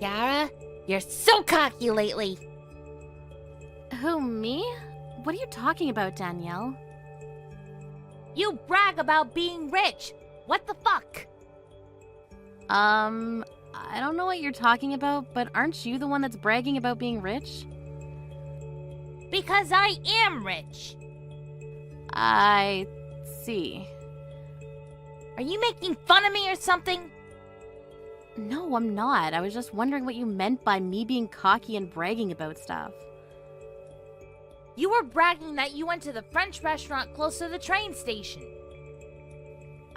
Yara, you're so cocky lately. Who, me? What are you talking about, Danielle? You brag about being rich. What the fuck? I don't know what you're talking about, but aren't you the one that's bragging about being rich? Because I am rich. I see. Are you making fun of me or something? No, I'm not. I was just wondering what you meant by me being cocky and bragging about stuff. You were bragging that you went to the French restaurant close to the train station.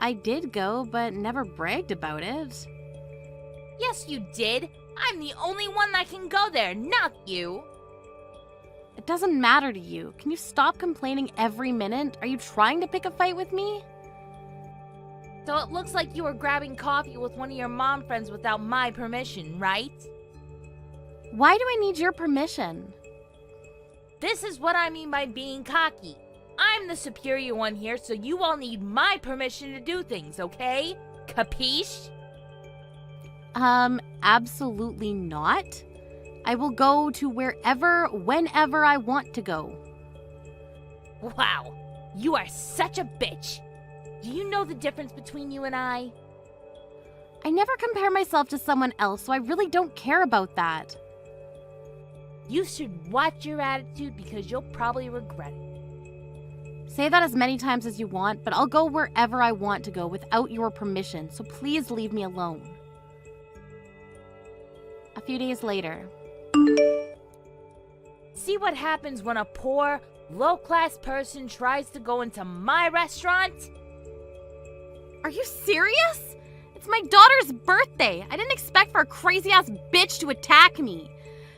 I did go, but never bragged about it. Yes, you did. I'm the only one that can go there, not you. It doesn't matter to you. Can you stop complaining every minute? Are you trying to pick a fight with me? So it looks like you were grabbing coffee with one of your mom friends without my permission, right? Why do I need your permission? This is what I mean by being cocky. I'm the superior one here, so you all need my permission to do things, okay? Capiche? Absolutely not. I will go to wherever, whenever I want to go. Wow, you are such a bitch. Do you know the difference between you and I? I never compare myself to someone else, so I really don't care about that. You should watch your attitude because you'll probably regret it. Say that as many times as you want, but I'll go wherever I want to go without your permission, so please leave me alone. A few days later. See what happens when a poor, low-class person tries to go into my restaurant? Are you serious? It's my daughter's birthday. I didn't expect for a crazy-ass bitch to attack me.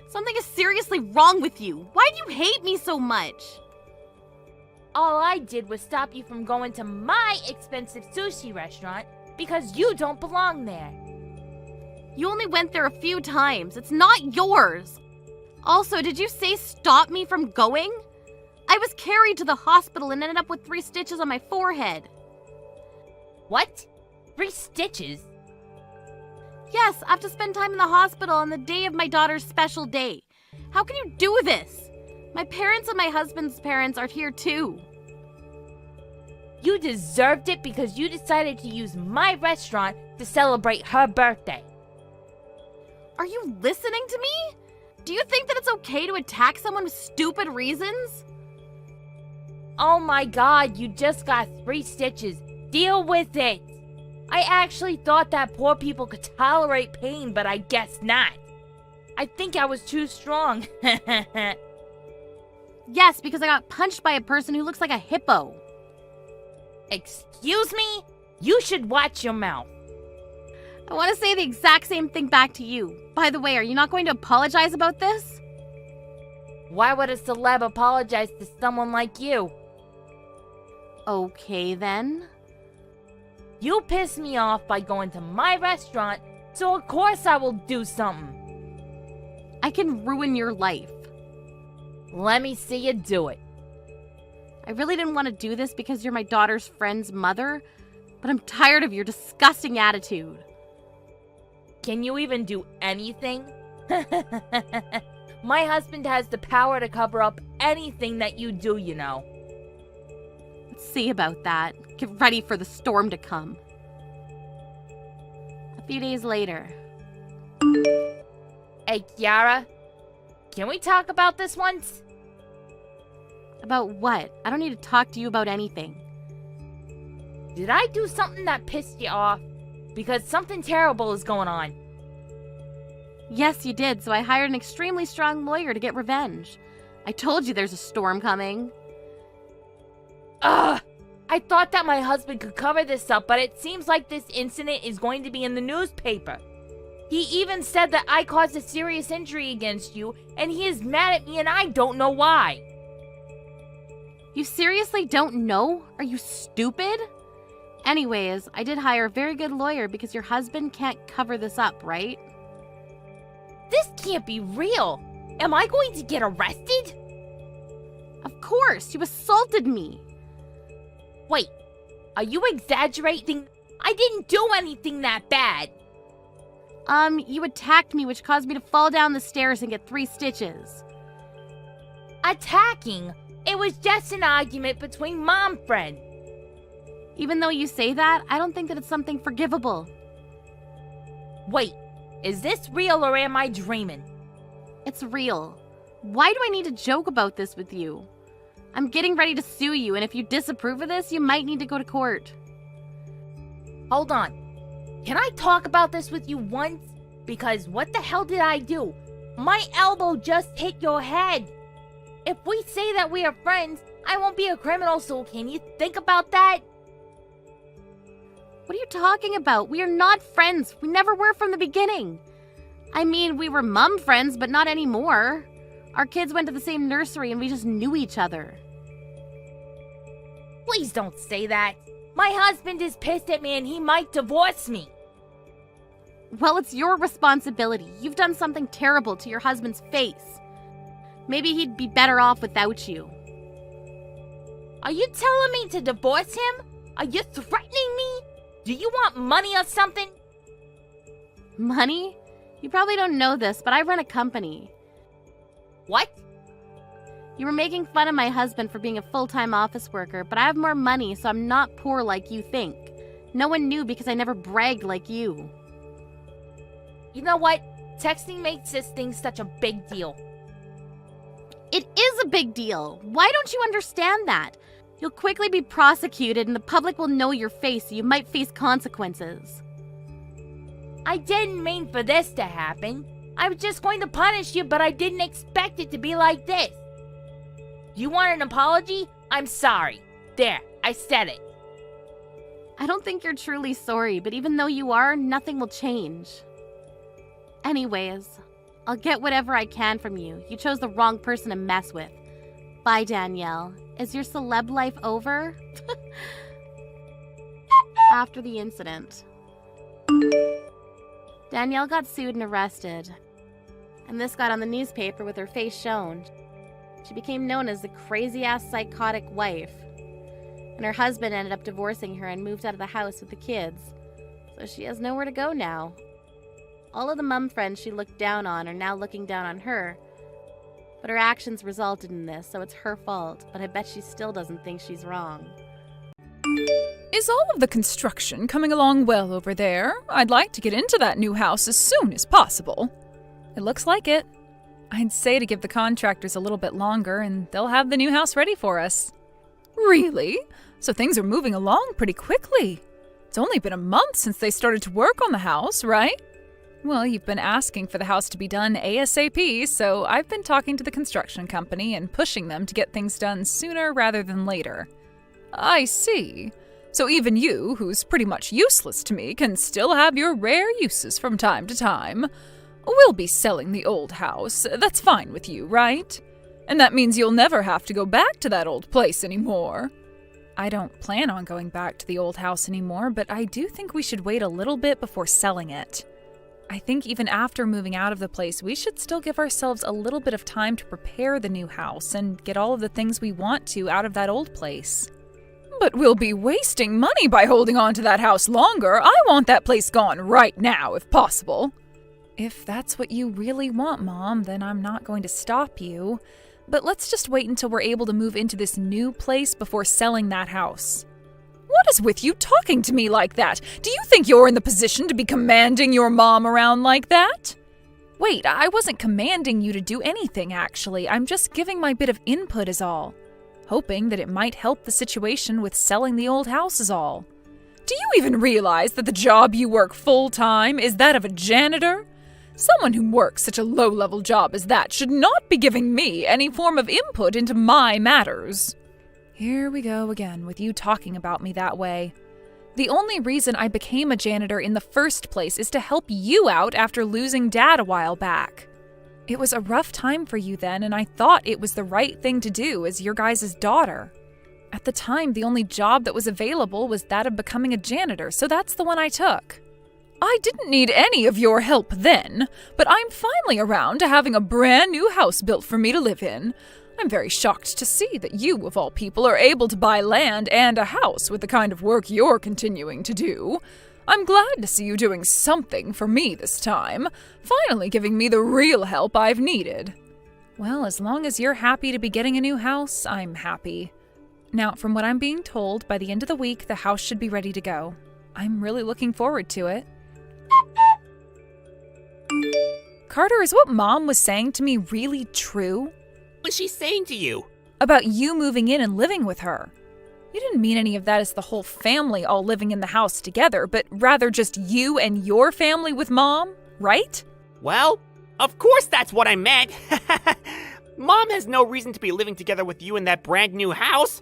Something is seriously wrong with you. Why do you hate me so much? All I did was stop you from going to my expensive sushi restaurant because you don't belong there. You only went there a few times. It's not yours. Also, did you say stop me from going? I was carried to the hospital and ended up with 3 stitches on my forehead. What? 3 stitches? Yes, I have to spend time in the hospital on the day of my daughter's special day. How can you do this? My parents and my husband's parents are here too. You deserved it because you decided to use my restaurant to celebrate her birthday. Are you listening to me? Do you think that it's okay to attack someone with stupid reasons? Oh my god, you just got 3 stitches. Deal with it. I actually thought that poor people could tolerate pain, but I guess not. I think I was too strong. Yes, because I got punched by a person who looks like a hippo. Excuse me? You should watch your mouth. I want to say the exact same thing back to you. By the way, are you not going to apologize about this? Why would a celeb apologize to someone like you? Okay, then. You pissed me off by going to my restaurant, so of course I will do something. I can ruin your life. Let me see you do it. I really didn't want to do this because you're my daughter's friend's mother, but I'm tired of your disgusting attitude. Can you even do anything? My husband has the power to cover up anything that you do, you know. Let's see about that. Get ready for the storm to come. A few days later. Hey, Kiara, can we talk about this once? About what? I don't need to talk to you about anything. Did I do something that pissed you off? Because something terrible is going on. Yes, you did, so I hired an extremely strong lawyer to get revenge. I told you there's a storm coming. Ugh! I thought that my husband could cover this up, but it seems like this incident is going to be in the newspaper. He even said that I caused a serious injury against you, and he is mad at me and I don't know why. You seriously don't know? Are you stupid? Anyways, I did hire a very good lawyer because your husband can't cover this up, right? This can't be real. Am I going to get arrested? Of course, you assaulted me. Wait, are you exaggerating? I didn't do anything that bad. You attacked me, which caused me to fall down the stairs and get 3 stitches. Attacking? It was just an argument between mom friends. Even though you say that, I don't think that it's something forgivable. Wait, is this real or am I dreaming? It's real. Why do I need to joke about this with you? I'm getting ready to sue you, and if you disapprove of this, you might need to go to court. Hold on. Can I talk about this with you once? Because what the hell did I do? My elbow just hit your head. If we say that we are friends, I won't be a criminal, so can you think about that? What are you talking about? We are not friends. We never were from the beginning. I mean, we were mum friends, but not anymore. Our kids went to the same nursery and we just knew each other. Please don't say that. My husband is pissed at me and he might divorce me. Well, it's your responsibility. You've done something terrible to your husband's face. Maybe he'd be better off without you. Are you telling me to divorce him? Are you threatening me? Do you want money or something? Money? You probably don't know this, but I run a company. What? You were making fun of my husband for being a full-time office worker, but I have more money, so I'm not poor like you think. No one knew because I never bragged like you. You know what? Texting makes this thing such a big deal. It is a big deal. Why don't you understand that? You'll quickly be prosecuted and the public will know your face, so you might face consequences. I didn't mean for this to happen. I was just going to punish you, but I didn't expect it to be like this. You want an apology? I'm sorry. There, I said it. I don't think you're truly sorry, but even though you are, nothing will change. Anyways, I'll get whatever I can from you. You chose the wrong person to mess with. Bye, Danielle. Is your celeb life over? After the incident, Danielle got sued and arrested. And this got on the newspaper with her face shown. She became known as the crazy-ass psychotic wife. And her husband ended up divorcing her and moved out of the house with the kids. So she has nowhere to go now. All of the mum friends she looked down on are now looking down on her. But her actions resulted in this, so it's her fault. But I bet she still doesn't think she's wrong. Is all of the construction coming along well over there? I'd like to get into that new house as soon as possible. It looks like it. I'd say to give the contractors a little bit longer and they'll have the new house ready for us. Really? So things are moving along pretty quickly. It's only been a month since they started to work on the house, right? Well, you've been asking for the house to be done ASAP, so I've been talking to the construction company and pushing them to get things done sooner rather than later. I see. So even you, who's pretty much useless to me, can still have your rare uses from time to time. We'll be selling the old house. That's fine with you, right? And that means you'll never have to go back to that old place anymore. I don't plan on going back to the old house anymore, but I do think we should wait a little bit before selling it. I think even after moving out of the place, we should still give ourselves a little bit of time to prepare the new house and get all of the things we want to out of that old place. But we'll be wasting money by holding on to that house longer. I want that place gone right now, if possible. If that's what you really want, Mom, then I'm not going to stop you. But let's just wait until we're able to move into this new place before selling that house. What is with you talking to me like that? Do you think you're in the position to be commanding your mom around like that? Wait, I wasn't commanding you to do anything, actually. I'm just giving my bit of input is all. Hoping that it might help the situation with selling the old house is all. Do you even realize that the job you work full-time is that of a janitor? Someone who works such a low-level job as that should not be giving me any form of input into my matters. Here we go again with you talking about me that way. The only reason I became a janitor in the first place is to help you out after losing Dad a while back. It was a rough time for you then, and I thought it was the right thing to do as your guys' daughter. At the time, the only job that was available was that of becoming a janitor, so that's the one I took. I didn't need any of your help then, but I'm finally around to having a brand new house built for me to live in. I'm very shocked to see that you, of all people, are able to buy land and a house with the kind of work you're continuing to do. I'm glad to see you doing something for me this time, finally giving me the real help I've needed. Well, as long as you're happy to be getting a new house, I'm happy. Now, from what I'm being told, by the end of the week, the house should be ready to go. I'm really looking forward to it. Carter, is what Mom was saying to me really true? What was she saying to you? About you moving in and living with her. You didn't mean any of that as the whole family all living in the house together, but rather just you and your family with Mom, right? Well, of course that's what I meant. Mom has no reason to be living together with you in that brand new house.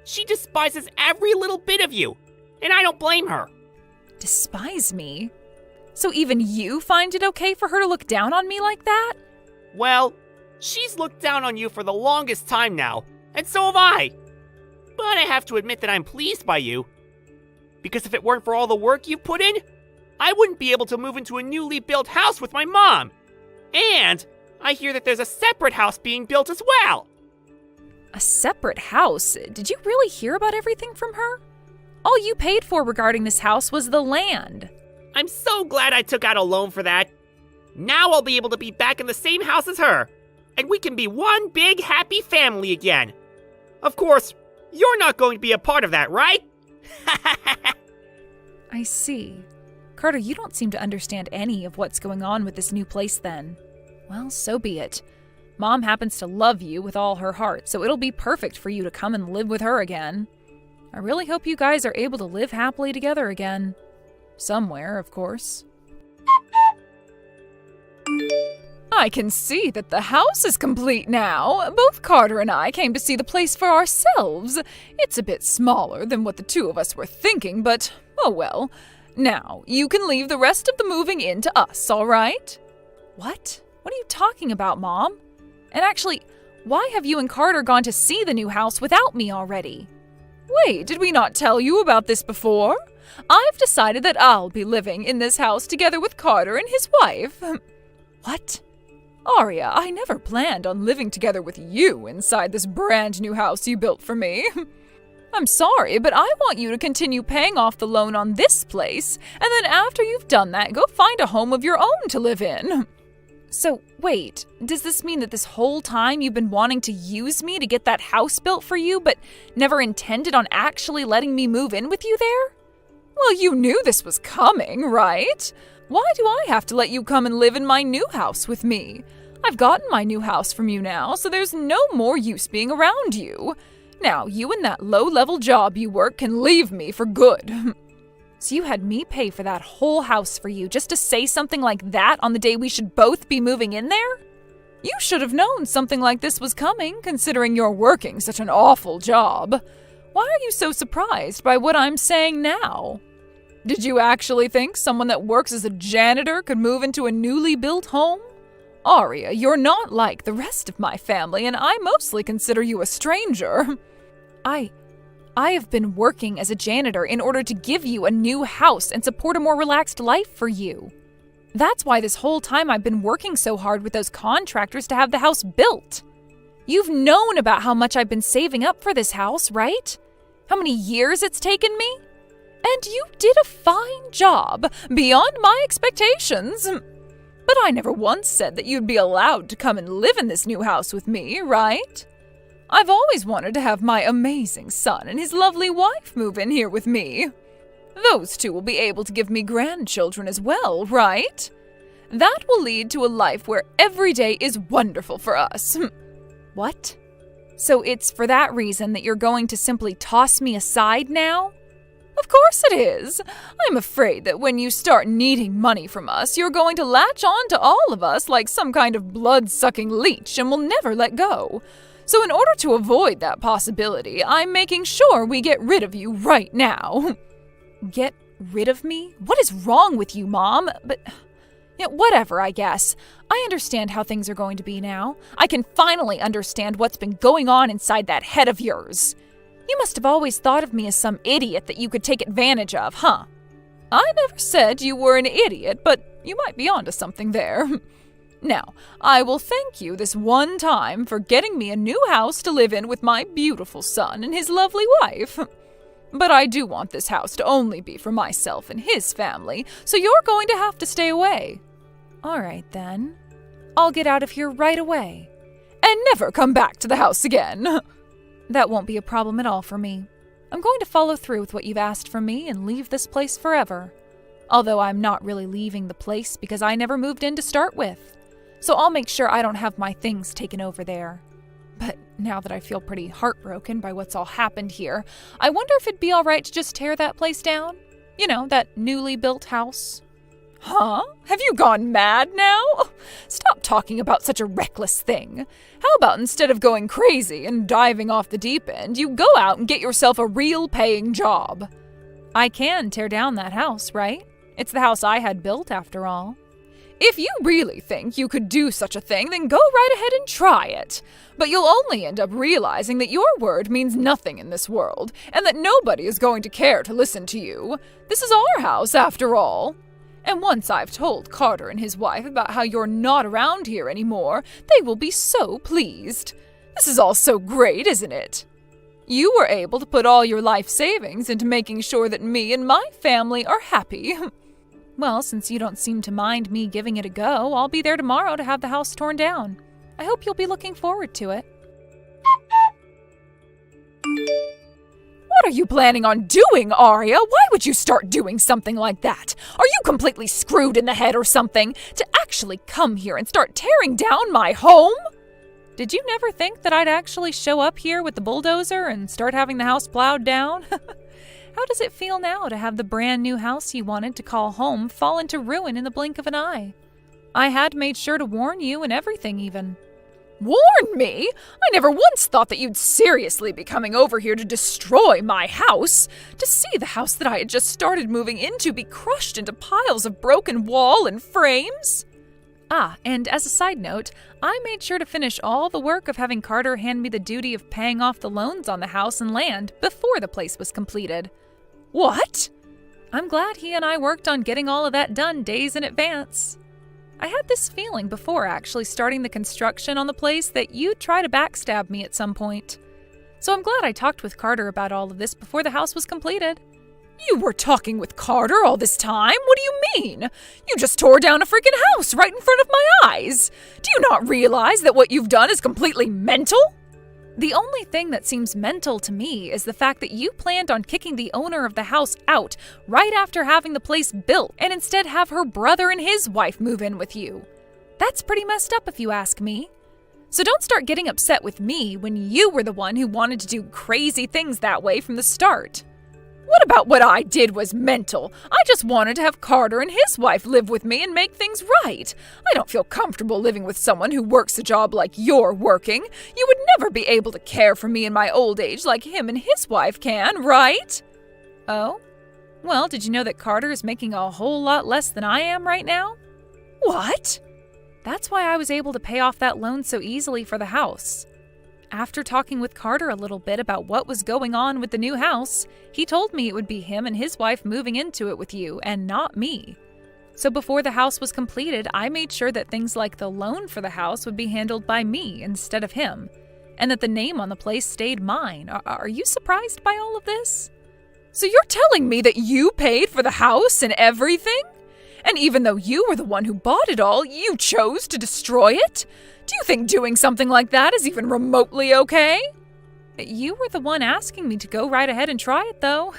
She despises every little bit of you, and I don't blame her. Despise me? So even you find it okay for her to look down on me like that? Well, she's looked down on you for the longest time now, and so have I. But I have to admit that I'm pleased by you. Because if it weren't for all the work you've put in, I wouldn't be able to move into a newly built house with my mom. And I hear that there's a separate house being built as well. A separate house? Did you really hear about everything from her? All you paid for regarding this house was the land. I'm so glad I took out a loan for that. Now I'll be able to be back in the same house as her, and we can be one big happy family again. Of course, you're not going to be a part of that, right? I see. Carter, you don't seem to understand any of what's going on with this new place then. Well, so be it. Mom happens to love you with all her heart, so it'll be perfect for you to come and live with her again. I really hope you guys are able to live happily together again. Somewhere, of course. I can see that the house is complete now. Both Carter and I came to see the place for ourselves. It's a bit smaller than what the two of us were thinking, but oh well. Now, you can leave the rest of the moving in to us, all right? What? What are you talking about, Mom? And actually, why have you and Carter gone to see the new house without me already? Wait, did we not tell you about this before? I've decided that I'll be living in this house together with Carter and his wife. What? Arya, I never planned on living together with you inside this brand new house you built for me. I'm sorry, but I want you to continue paying off the loan on this place, and then after you've done that, go find a home of your own to live in. So, wait, does this mean that this whole time you've been wanting to use me to get that house built for you, but never intended on actually letting me move in with you there? Well, you knew this was coming, right? Why do I have to let you come and live in my new house with me? I've gotten my new house from you now, so there's no more use being around you. Now, you and that low-level job you work can leave me for good. So you had me pay for that whole house for you just to say something like that on the day we should both be moving in there? You should have known something like this was coming, considering you're working such an awful job. Why are you so surprised by what I'm saying now? Did you actually think someone that works as a janitor could move into a newly built home? Arya, you're not like the rest of my family, and I mostly consider you a stranger. I have been working as a janitor in order to give you a new house and support a more relaxed life for you. That's why this whole time I've been working so hard with those contractors to have the house built. You've known about how much I've been saving up for this house, right? How many years it's taken me? And you did a fine job, beyond my expectations. But I never once said that you'd be allowed to come and live in this new house with me, right? I've always wanted to have my amazing son and his lovely wife move in here with me. Those two will be able to give me grandchildren as well, right? That will lead to a life where every day is wonderful for us. What? So it's for that reason that you're going to simply toss me aside now? Of course it is. I'm afraid that when you start needing money from us, you're going to latch on to all of us like some kind of blood-sucking leech and will never let go. So in order to avoid that possibility, I'm making sure we get rid of you right now. Get rid of me? What is wrong with you, Mom? But whatever, I guess. I understand how things are going to be now. I can finally understand what's been going on inside that head of yours. You must have always thought of me as some idiot that you could take advantage of, huh? I never said you were an idiot, but you might be onto something there. Now, I will thank you this one time for getting me a new house to live in with my beautiful son and his lovely wife. but I do want this house to only be for myself and his family, so you're going to have to stay away. All right, then. I'll get out of here right away. And never come back to the house again. That won't be a problem at all for me. I'm going to follow through with what you've asked from me and leave this place forever. Although I'm not really leaving the place because I never moved in to start with. So I'll make sure I don't have my things taken over there. But now that I feel pretty heartbroken by what's all happened here, I wonder if it'd be all right to just tear that place down? You know, that newly built house. Huh? Have you gone mad now? Stop talking about such a reckless thing. How about instead of going crazy and diving off the deep end, you go out and get yourself a real paying job? I can tear down that house, right? It's the house I had built, after all. If you really think you could do such a thing, then go right ahead and try it. But you'll only end up realizing that your word means nothing in this world, and that nobody is going to care to listen to you. This is our house, after all. And once I've told Carter and his wife about how you're not around here anymore, they will be so pleased. This is all so great, isn't it? You were able to put all your life savings into making sure that me and my family are happy. Well, since you don't seem to mind me giving it a go, I'll be there tomorrow to have the house torn down. I hope you'll be looking forward to it. What are you planning on doing, Arya? Why would you start doing something like that? Are you completely screwed in the head or something? To actually come here and start tearing down my home? Did you never think that I'd actually show up here with the bulldozer and start having the house plowed down? How does it feel now to have the brand new house you wanted to call home fall into ruin in the blink of an eye? I had made sure to warn you and everything even. Warn me? I never once thought that you'd seriously be coming over here to destroy my house. To see the house that I had just started moving into be crushed into piles of broken wall and frames? Ah, and as a side note, I made sure to finish all the work of having Carter hand me the duty of paying off the loans on the house and land before the place was completed. What? I'm glad he and I worked on getting all of that done days in advance. I had this feeling before actually starting the construction on the place that you'd try to backstab me at some point. So I'm glad I talked with Carter about all of this before the house was completed. You were talking with Carter all this time? What do you mean? You just tore down a freaking house right in front of my eyes. Do you not realize that what you've done is completely mental? The only thing that seems mental to me is the fact that you planned on kicking the owner of the house out right after having the place built and instead have her brother and his wife move in with you. That's pretty messed up if you ask me. So don't start getting upset with me when you were the one who wanted to do crazy things that way from the start. What about what I did was mental? I just wanted to have Carter and his wife live with me and make things right. I don't feel comfortable living with someone who works a job like you're working. You would never be able to care for me in my old age like him and his wife can, right? Oh? Well, did you know that Carter is making a whole lot less than I am right now? What? That's why I was able to pay off that loan so easily for the house. After talking with Carter a little bit about what was going on with the new house, he told me it would be him and his wife moving into it with you, and not me. So before the house was completed, I made sure that things like the loan for the house would be handled by me instead of him, and that the name on the place stayed mine. Are you surprised by all of this? So you're telling me that you paid for the house and everything? And even though you were the one who bought it all, you chose to destroy it? Do you think doing something like that is even remotely okay? You were the one asking me to go right ahead and try it, though.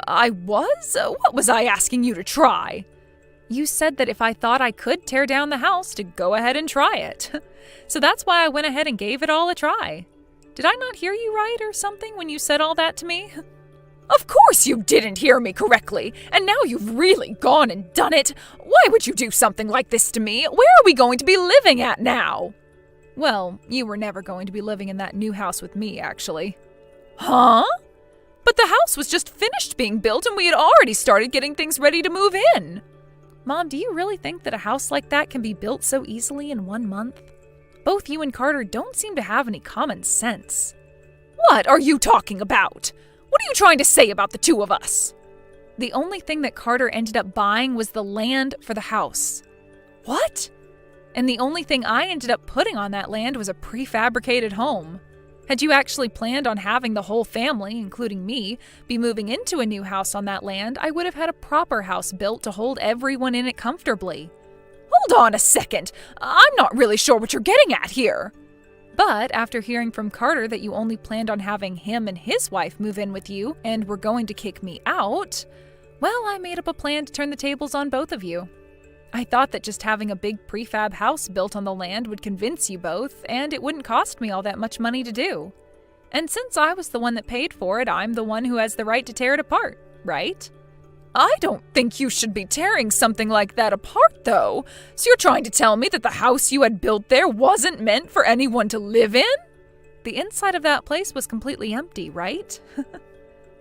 I was? What was I asking you to try? You said that if I thought I could tear down the house, to go ahead and try it. So that's why I went ahead and gave it all a try. Did I not hear you right or something when you said all that to me? Of course you didn't hear me correctly, and now you've really gone and done it. Why would you do something like this to me? Where are we going to be living at now? Well, you were never going to be living in that new house with me, actually. Huh? But the house was just finished being built and we had already started getting things ready to move in. Mom, do you really think that a house like that can be built so easily in 1 month? Both you and Carter don't seem to have any common sense. What are you talking about? What are you trying to say about the two of us? The only thing that Carter ended up buying was the land for the house. What? And the only thing I ended up putting on that land was a prefabricated home. Had you actually planned on having the whole family, including me, be moving into a new house on that land, I would have had a proper house built to hold everyone in it comfortably. Hold on a second. I'm not really sure what you're getting at here. But after hearing from Carter that you only planned on having him and his wife move in with you and were going to kick me out, well, I made up a plan to turn the tables on both of you. I thought that just having a big prefab house built on the land would convince you both, and it wouldn't cost me all that much money to do. And since I was the one that paid for it, I'm the one who has the right to tear it apart, right? I don't think you should be tearing something like that apart, though. So you're trying to tell me that the house you had built there wasn't meant for anyone to live in? The inside of that place was completely empty, right?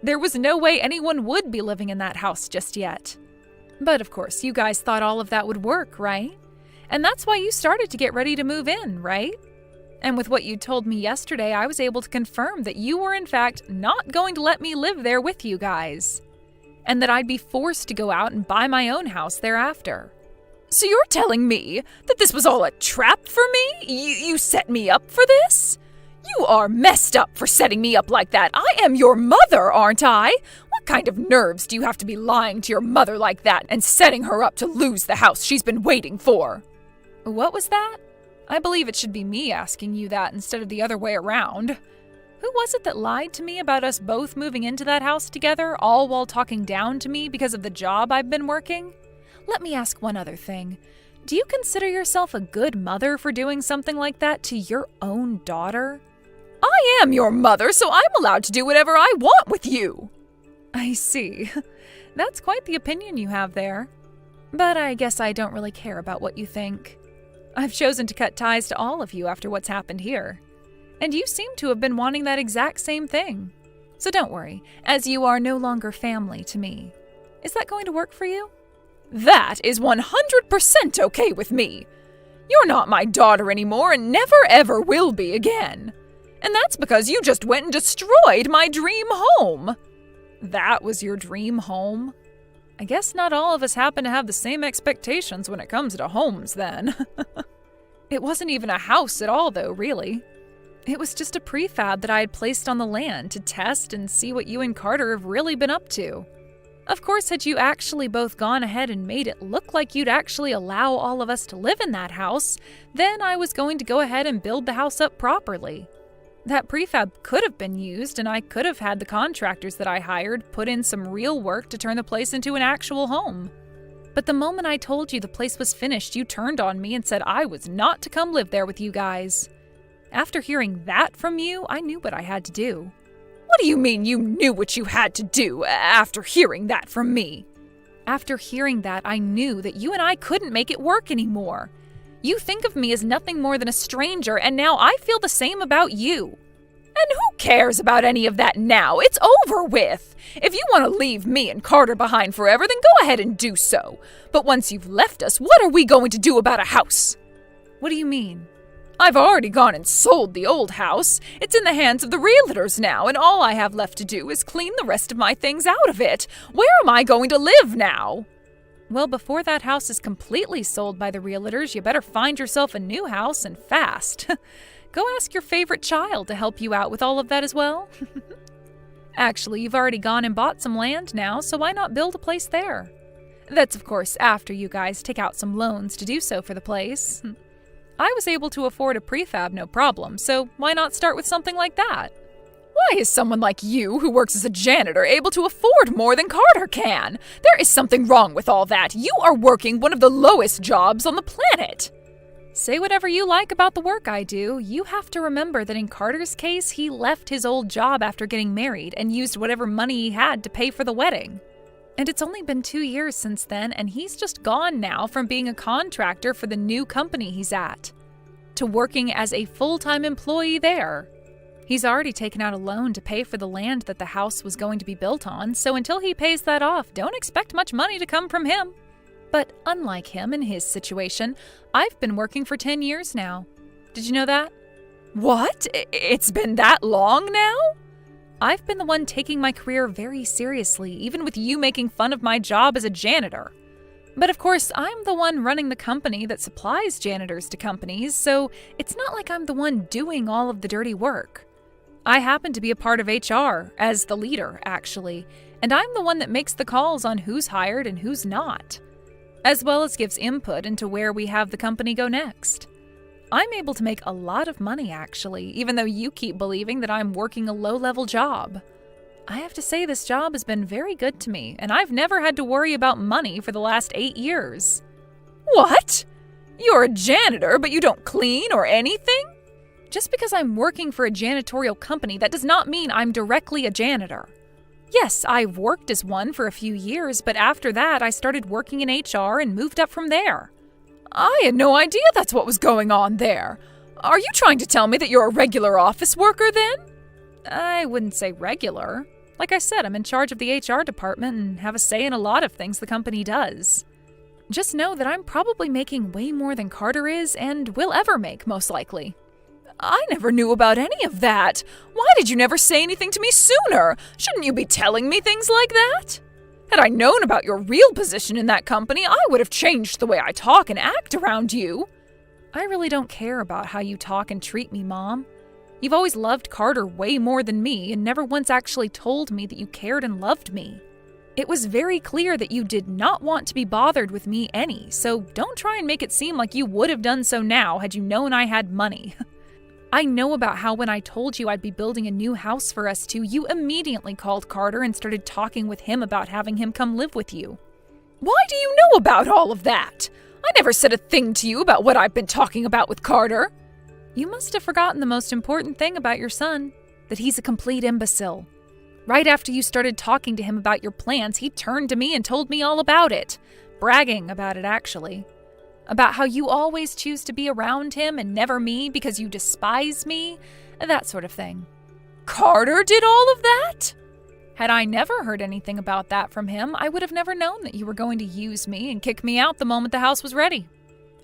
There was no way anyone would be living in that house just yet. But of course, you guys thought all of that would work, right? And that's why you started to get ready to move in, right? And with what you told me yesterday, I was able to confirm that you were in fact not going to let me live there with you guys. And that I'd be forced to go out and buy my own house thereafter. So you're telling me that this was all a trap for me? You set me up for this? You are messed up for setting me up like that. I am your mother, aren't I? What kind of nerves do you have to be lying to your mother like that and setting her up to lose the house she's been waiting for? What was that? I believe it should be me asking you that instead of the other way around. Who was it that lied to me about us both moving into that house together, all while talking down to me because of the job I've been working? Let me ask one other thing. Do you consider yourself a good mother for doing something like that to your own daughter? I am your mother, so I'm allowed to do whatever I want with you. I see. That's quite the opinion you have there. But I guess I don't really care about what you think. I've chosen to cut ties to all of you after what's happened here. And you seem to have been wanting that exact same thing. So don't worry, as you are no longer family to me. Is that going to work for you? That is 100% okay with me. You're not my daughter anymore and never ever will be again. And that's because you just went and destroyed my dream home. That was your dream home? I guess not all of us happen to have the same expectations when it comes to homes, then. It wasn't even a house at all, though, really. It was just a prefab that I had placed on the land to test and see what you and Carter have really been up to. Of course, had you actually both gone ahead and made it look like you'd actually allow all of us to live in that house, then I was going to go ahead and build the house up properly. That prefab could have been used, and I could have had the contractors that I hired put in some real work to turn the place into an actual home. But the moment I told you the place was finished, you turned on me and said I was not to come live there with you guys. After hearing that from you, I knew what I had to do. What do you mean you knew what you had to do after hearing that from me? After hearing that, I knew that you and I couldn't make it work anymore. You think of me as nothing more than a stranger, and now I feel the same about you. And who cares about any of that now? It's over with. If you want to leave me and Carter behind forever, then go ahead and do so. But once you've left us, what are we going to do about a house? What do you mean? I've already gone and sold the old house. It's in the hands of the realtors now, and all I have left to do is clean the rest of my things out of it. Where am I going to live now? Well, before that house is completely sold by the realtors, you better find yourself a new house and fast. Go ask your favorite child to help you out with all of that as well. Actually, you've already gone and bought some land now, so why not build a place there? That's, of course, after you guys take out some loans to do so for the place. I was able to afford a prefab no problem, so why not start with something like that? Why is someone like you, who works as a janitor, able to afford more than Carter can? There is something wrong with all that. You are working one of the lowest jobs on the planet. Say whatever you like about the work I do. You have to remember that in Carter's case, he left his old job after getting married and used whatever money he had to pay for the wedding. And it's only been 2 years since then, and he's just gone now from being a contractor for the new company he's at to working as a full-time employee there. He's already taken out a loan to pay for the land that the house was going to be built on, so until he pays that off, don't expect much money to come from him. But unlike him in his situation, I've been working for 10 years now. Did you know that? What? It's been that long now? I've been the one taking my career very seriously, even with you making fun of my job as a janitor. But of course, I'm the one running the company that supplies janitors to companies, so it's not like I'm the one doing all of the dirty work. I happen to be a part of HR, as the leader, actually, and I'm the one that makes the calls on who's hired and who's not, as well as gives input into where we have the company go next. I'm able to make a lot of money, actually, even though you keep believing that I'm working a low-level job. I have to say this job has been very good to me, and I've never had to worry about money for the last 8 years. What? You're a janitor, but you don't clean or anything? Just because I'm working for a janitorial company, that does not mean I'm directly a janitor. Yes, I've worked as one for a few years, but after that I started working in HR and moved up from there. I had no idea that's what was going on there. Are you trying to tell me that you're a regular office worker then? I wouldn't say regular. Like I said, I'm in charge of the HR department and have a say in a lot of things the company does. Just know that I'm probably making way more than Carter is and will ever make, most likely. I never knew about any of that. Why did you never say anything to me sooner? Shouldn't you be telling me things like that? Had I known about your real position in that company, I would have changed the way I talk and act around you. I really don't care about how you talk and treat me, Mom. You've always loved Carter way more than me and never once actually told me that you cared and loved me. It was very clear that you did not want to be bothered with me any, so don't try and make it seem like you would have done so now had you known I had money. I know about how when I told you I'd be building a new house for us two, you immediately called Carter and started talking with him about having him come live with you. Why do you know about all of that? I never said a thing to you about what I've been talking about with Carter. You must have forgotten the most important thing about your son, that he's a complete imbecile. Right after you started talking to him about your plans, he turned to me and told me all about it. Bragging about it, actually. About how you always choose to be around him and never me because you despise me, that sort of thing. Carter did all of that? Had I never heard anything about that from him, I would have never known that you were going to use me and kick me out the moment the house was ready.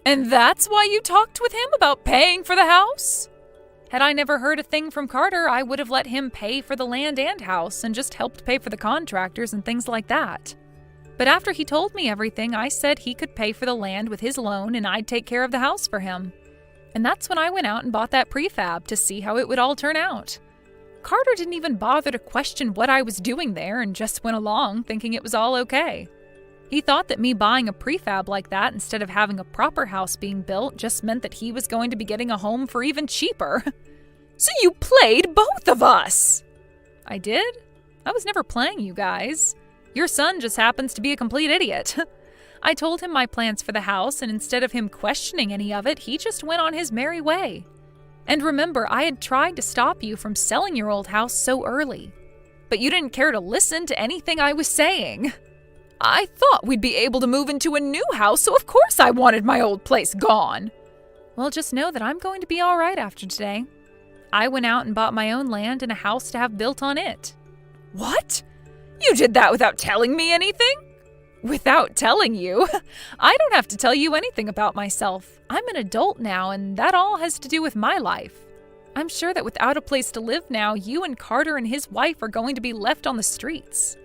And that's why you talked with him about paying for the house? Had I never heard a thing from Carter, I would have let him pay for the land and house and just helped pay for the contractors and things like that. But after he told me everything, I said he could pay for the land with his loan and I'd take care of the house for him. And that's when I went out and bought that prefab to see how it would all turn out. Carter didn't even bother to question what I was doing there and just went along thinking it was all okay. He thought that me buying a prefab like that instead of having a proper house being built just meant that he was going to be getting a home for even cheaper. So you played both of us! I did? I was never playing you guys. Your son just happens to be a complete idiot. I told him my plans for the house, and instead of him questioning any of it, he just went on his merry way. And remember, I had tried to stop you from selling your old house so early. But you didn't care to listen to anything I was saying. I thought we'd be able to move into a new house, so of course I wanted my old place gone. Well, just know that I'm going to be all right after today. I went out and bought my own land and a house to have built on it. What? You did that without telling me anything? Without telling you? I don't have to tell you anything about myself. I'm an adult now, and that all has to do with my life. I'm sure that without a place to live now, you and Carter and his wife are going to be left on the streets.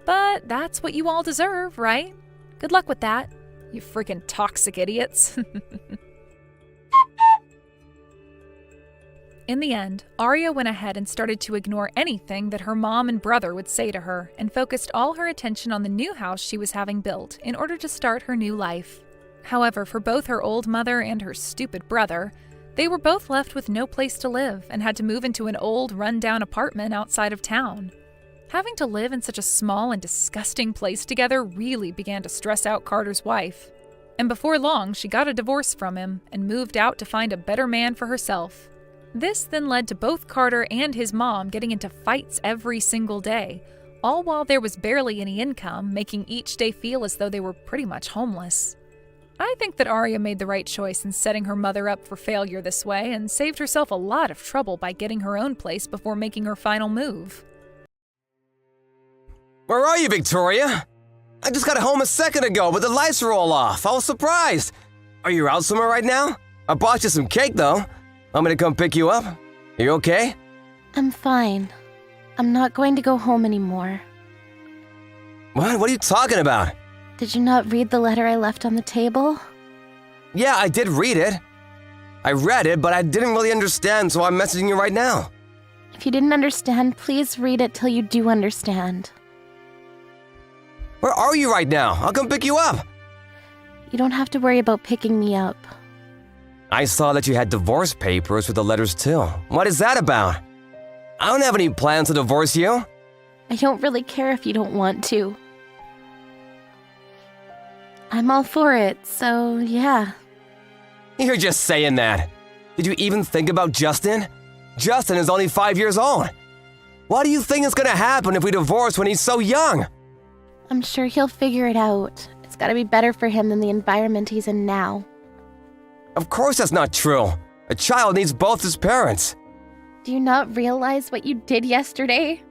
But that's what you all deserve, right? Good luck with that, you freaking toxic idiots. In the end, Arya went ahead and started to ignore anything that her mom and brother would say to her and focused all her attention on the new house she was having built in order to start her new life. However, for both her old mother and her stupid brother, they were both left with no place to live and had to move into an old, run-down apartment outside of town. Having to live in such a small and disgusting place together really began to stress out Carter's wife. And before long, she got a divorce from him and moved out to find a better man for herself. This then led to both Carter and his mom getting into fights every single day, all while there was barely any income, making each day feel as though they were pretty much homeless. I think that Arya made the right choice in setting her mother up for failure this way and saved herself a lot of trouble by getting her own place before making her final move. Where are you, Victoria? I just got home a second ago, but the lights are all off. I was surprised. Are you out somewhere right now? I bought you some cake, though. Want me to come pick you up? Are you okay? I'm fine. I'm not going to go home anymore. What? What are you talking about? Did you not read the letter I left on the table? Yeah, I did read it. I read it, but I didn't really understand, so I'm messaging you right now. If you didn't understand, please read it till you do understand. Where are you right now? I'll come pick you up. You don't have to worry about picking me up. I saw that you had divorce papers with the letters too. What is that about? I don't have any plans to divorce you. I don't really care if you don't want to. I'm all for it, so yeah. You're just saying that. Did you even think about Justin? Justin is only 5 years old. What do you think is gonna happen if we divorce when he's so young? I'm sure he'll figure it out. It's gotta be better for him than the environment he's in now. Of course that's not true. A child needs both his parents. Do you not realize what you did yesterday?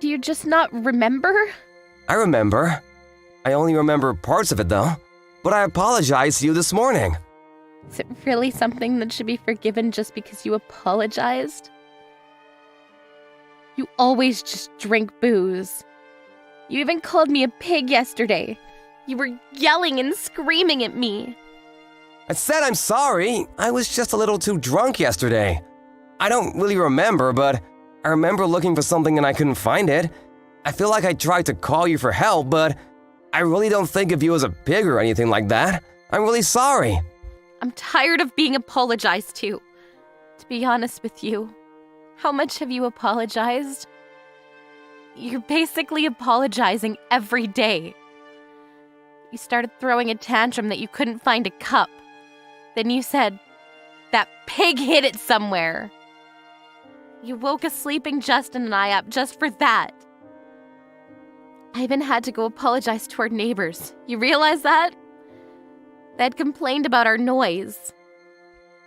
Do you just not remember? I remember. I only remember parts of it though. But I apologized to you this morning. Is it really something that should be forgiven just because you apologized? You always just drink booze. You even called me a pig yesterday. You were yelling and screaming at me. I said I'm sorry. I was just a little too drunk yesterday. I don't really remember, but I remember looking for something and I couldn't find it. I feel like I tried to call you for help, but I really don't think of you as a pig or anything like that. I'm really sorry. I'm tired of being apologized to be honest with you. How much have you apologized? You're basically apologizing every day. You started throwing a tantrum that you couldn't find a cup. Then you said, "That pig hid it somewhere." You woke a sleeping Justin and I up just for that. I even had to go apologize to our neighbors. You realize that? They had complained about our noise.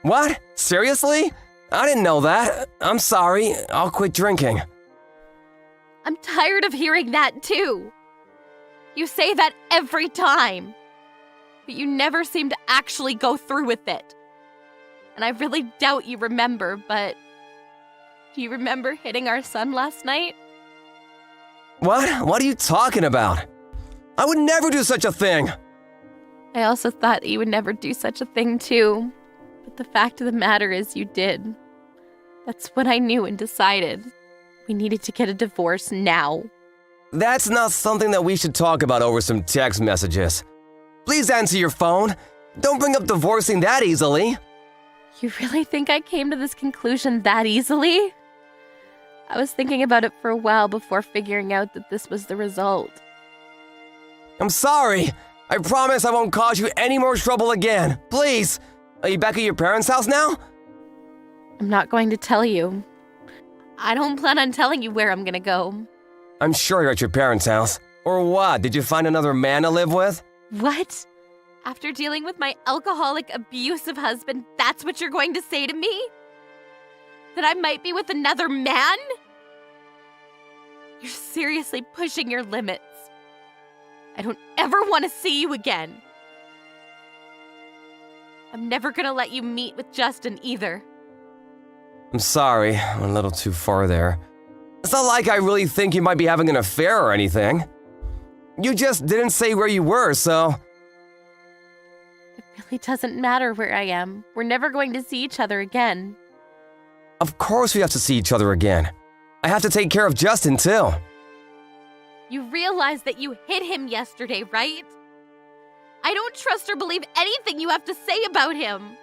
What? Seriously? I didn't know that. I'm sorry. I'll quit drinking. I'm tired of hearing that too. You say that every time. But you never seem to actually go through with it. And I really doubt you remember, but do you remember hitting our son last night? What? What are you talking about? I would never do such a thing. I also thought that you would never do such a thing too. But the fact of the matter is you did. That's what I knew and decided. We needed to get a divorce now. That's not something that we should talk about over some text messages. Please answer your phone. Don't bring up divorcing that easily. You really think I came to this conclusion that easily? I was thinking about it for a while before figuring out that this was the result. I'm sorry. I promise I won't cause you any more trouble again. Please. Are you back at your parents' house now? I'm not going to tell you. I don't plan on telling you where I'm gonna go. I'm sure you're at your parents' house. Or what? Did you find another man to live with? What? After dealing with my alcoholic, abusive husband, that's what you're going to say to me? That I might be with another man? You're seriously pushing your limits. I don't ever want to see you again. I'm never gonna let you meet with Justin either. I'm sorry. I went a little too far there. It's not like I really think you might be having an affair or anything. You just didn't say where you were, so... It really doesn't matter where I am. We're never going to see each other again. Of course we have to see each other again. I have to take care of Justin, too. You realize that you hit him yesterday, right? I don't trust or believe anything you have to say about him.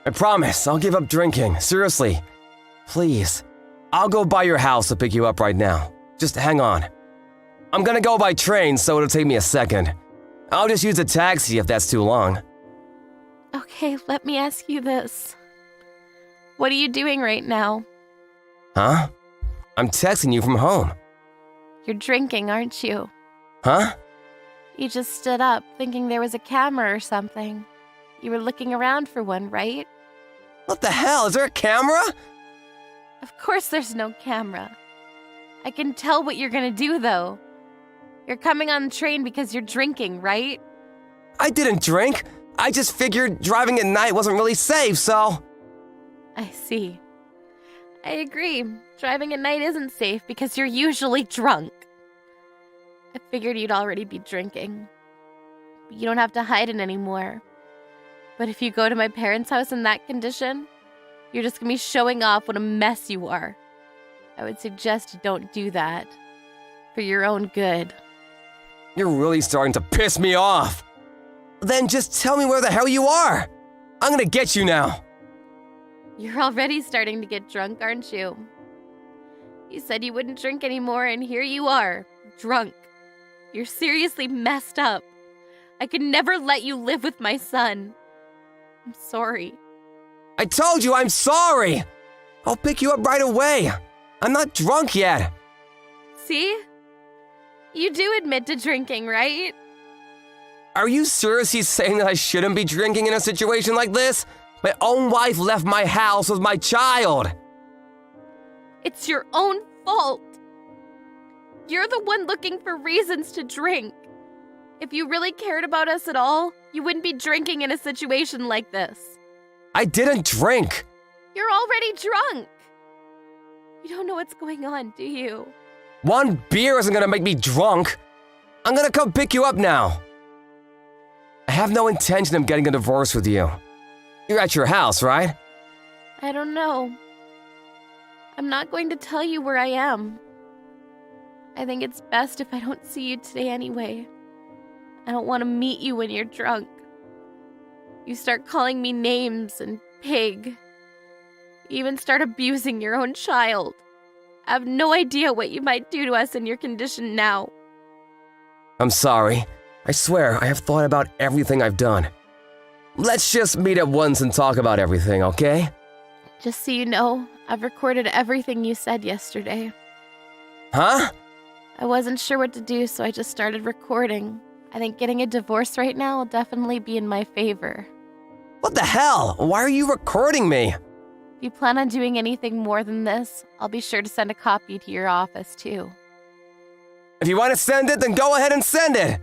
I promise, I'll give up drinking. Seriously. Please. I'll go by your house to pick you up right now. Just hang on. I'm gonna go by train, so it'll take me a second. I'll just use a taxi if that's too long. Okay, let me ask you this. What are you doing right now? Huh? I'm texting you from home. You're drinking, aren't you? Huh? You just stood up, thinking there was a camera or something. You were looking around for one, right? What the hell? Is there a camera? Of course there's no camera. I can tell what you're gonna do, though. You're coming on the train because you're drinking, right? I didn't drink. I just figured driving at night wasn't really safe, so... I see. I agree. Driving at night isn't safe because you're usually drunk. I figured you'd already be drinking. But you don't have to hide it anymore. But if you go to my parents' house in that condition, You're just gonna be showing off what a mess you are. I would suggest you don't do that. For your own good. You're really starting to piss me off. Then just tell me where the hell you are. I'm gonna get you now. You're already starting to get drunk, aren't you? You said you wouldn't drink anymore, and here you are, drunk. You're seriously messed up. I could never let you live with my son. I'm sorry. I told you I'm sorry. I'll pick you up right away. I'm not drunk yet. See? You do admit to drinking, right? Are you seriously saying that I shouldn't be drinking in a situation like this? My own wife left my house with my child. It's your own fault. You're the one looking for reasons to drink. If you really cared about us at all, you wouldn't be drinking in a situation like this. I didn't drink. You're already drunk. You don't know what's going on, do you? One beer isn't gonna make me drunk. I'm gonna come pick you up now. I have no intention of getting a divorce with you. You're at your house, right? I don't know. I'm not going to tell you where I am. I think it's best if I don't see you today anyway. I don't want to meet you when you're drunk. You start calling me names and pig. You even start abusing your own child. I have no idea what you might do to us in your condition now. I'm sorry. I swear I have thought about everything I've done. Let's just meet at once and talk about everything, okay? Just so you know, I've recorded everything you said yesterday. Huh? I wasn't sure what to do, so I just started recording. I think getting a divorce right now will definitely be in my favor. What the hell? Why are you recording me? If you plan on doing anything more than this, I'll be sure to send a copy to your office, too. If you want to send it, then go ahead and send it.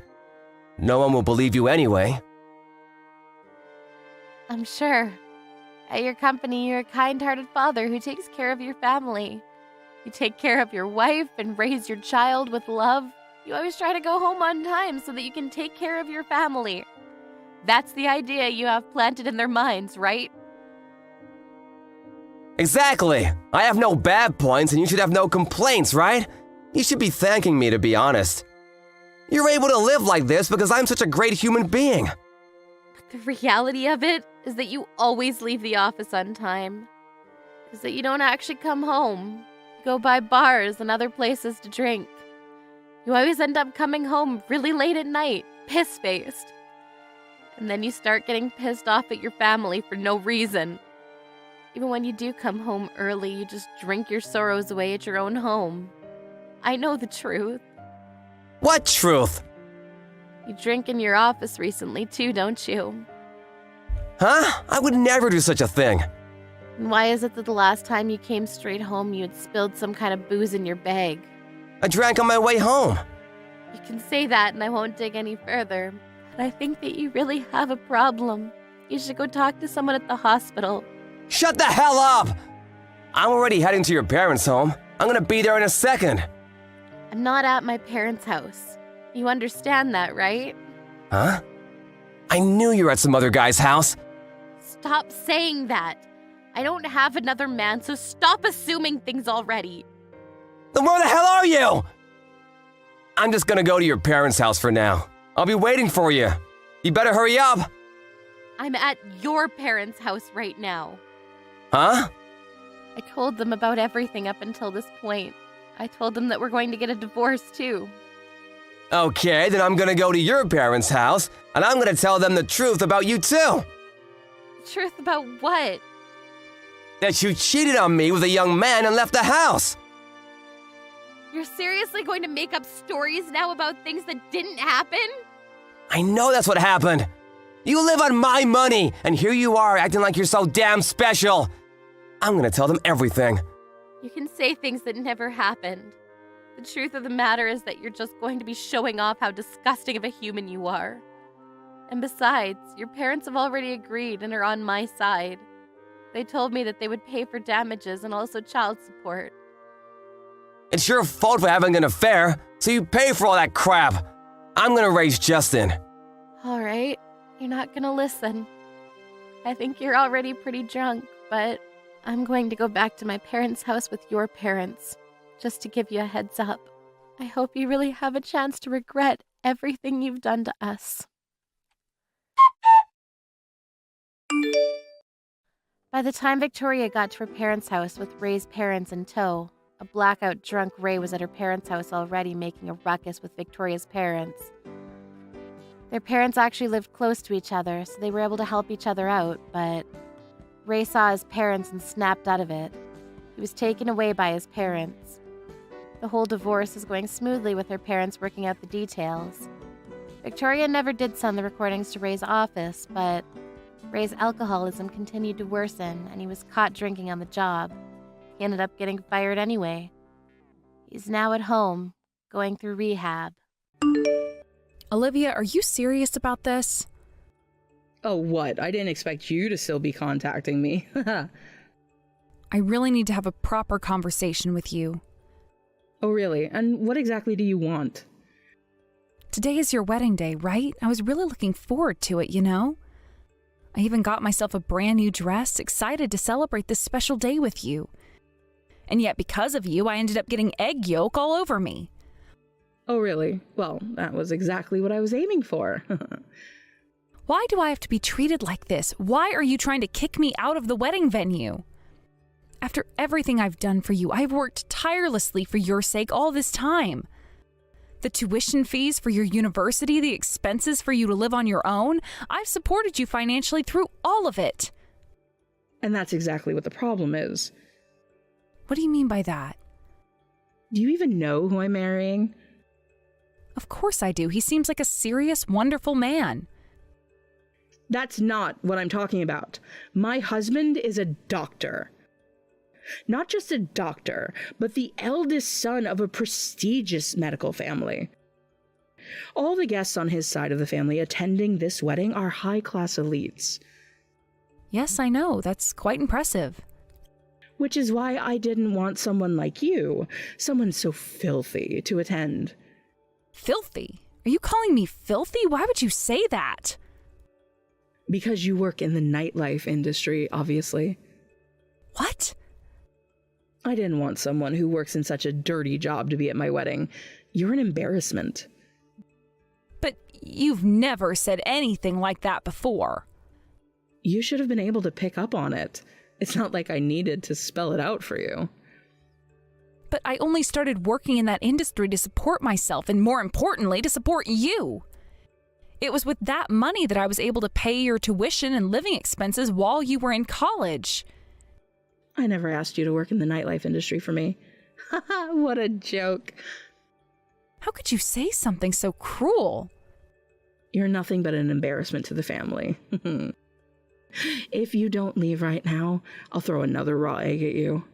No one will believe you anyway. I'm sure. At your company, you're a kind-hearted father who takes care of your family. You take care of your wife and raise your child with love. You always try to go home on time so that you can take care of your family. That's the idea you have planted in their minds, right? Exactly. I have no bad points and you should have no complaints, right? You should be thanking me, to be honest. You're able to live like this because I'm such a great human being. But the reality of it is that you always leave the office on time. Is that you don't actually come home. You go by bars and other places to drink. You always end up coming home really late at night, piss-faced. And then you start getting pissed off at your family for no reason. Even when you do come home early, you just drink your sorrows away at your own home. I know the truth. What truth? You drink in your office recently too, don't you? Huh? I would never do such a thing. And why is it that the last time you came straight home, you had spilled some kind of booze in your bag? I drank on my way home. You can say that and I won't dig any further. But I think that you really have a problem. You should go talk to someone at the hospital. Shut the hell up! I'm already heading to your parents' home. I'm gonna be there in a second. I'm not at my parents' house. You understand that, right? Huh? I knew you were at some other guy's house. Stop saying that. I don't have another man, so stop assuming things already. Then where the hell are you? I'm just gonna go to your parents' house for now. I'll be waiting for you. You better hurry up. I'm at your parents' house right now. Huh? I told them about everything up until this point. I told them that we're going to get a divorce, too. Okay, then I'm gonna go to your parents' house, and I'm gonna tell them the truth about you too. Truth about what? That you cheated on me with a young man and left the house. You're seriously going to make up stories now about things that didn't happen? I know that's what happened. You live on my money, and here you are acting like you're so damn special. I'm gonna tell them everything. You can say things that never happened. The truth of the matter is that you're just going to be showing off how disgusting of a human you are. And besides, your parents have already agreed and are on my side. They told me that they would pay for damages and also child support. It's your fault for having an affair, so you pay for all that crap. I'm gonna raise Justin. All right, you're not gonna listen. I think you're already pretty drunk, but I'm going to go back to my parents' house with your parents, just to give you a heads up. I hope you really have a chance to regret everything you've done to us. By the time Victoria got to her parents' house with Ray's parents in tow, a blackout drunk Ray was at her parents' house already making a ruckus with Victoria's parents. Their parents actually lived close to each other, so they were able to help each other out, but Ray saw his parents and snapped out of it. He was taken away by his parents. The whole divorce is going smoothly with her parents working out the details. Victoria never did send the recordings to Ray's office, but Ray's alcoholism continued to worsen and he was caught drinking on the job. He ended up getting fired anyway. He's now at home, going through rehab. Olivia, are you serious about this? Oh, what? I didn't expect you to still be contacting me. I really need to have a proper conversation with you. Oh, really? And what exactly do you want? Today is your wedding day, right? I was really looking forward to it, you know? I even got myself a brand new dress, excited to celebrate this special day with you. And yet, because of you, I ended up getting egg yolk all over me. Oh, really? Well, that was exactly what I was aiming for. Why do I have to be treated like this? Why are you trying to kick me out of the wedding venue? After everything I've done for you, I've worked tirelessly for your sake all this time. The tuition fees for your university, the expenses for you to live on your own, I've supported you financially through all of it. And that's exactly what the problem is. What do you mean by that? Do you even know who I'm marrying? Of course I do. He seems like a serious, wonderful man. That's not what I'm talking about. My husband is a doctor. Not just a doctor, but the eldest son of a prestigious medical family. All the guests on his side of the family attending this wedding are high-class elites. Yes, I know. That's quite impressive. Which is why I didn't want someone like you, someone so filthy, to attend. Filthy? Are you calling me filthy? Why would you say that? Because you work in the nightlife industry, obviously. What? I didn't want someone who works in such a dirty job to be at my wedding. You're an embarrassment. But you've never said anything like that before. You should have been able to pick up on it. It's not like I needed to spell it out for you. But I only started working in that industry to support myself and, more importantly, to support you. It was with that money that I was able to pay your tuition and living expenses while you were in college. I never asked you to work in the nightlife industry for me. Haha, what a joke. How could you say something so cruel? You're nothing but an embarrassment to the family. If you don't leave right now, I'll throw another raw egg at you.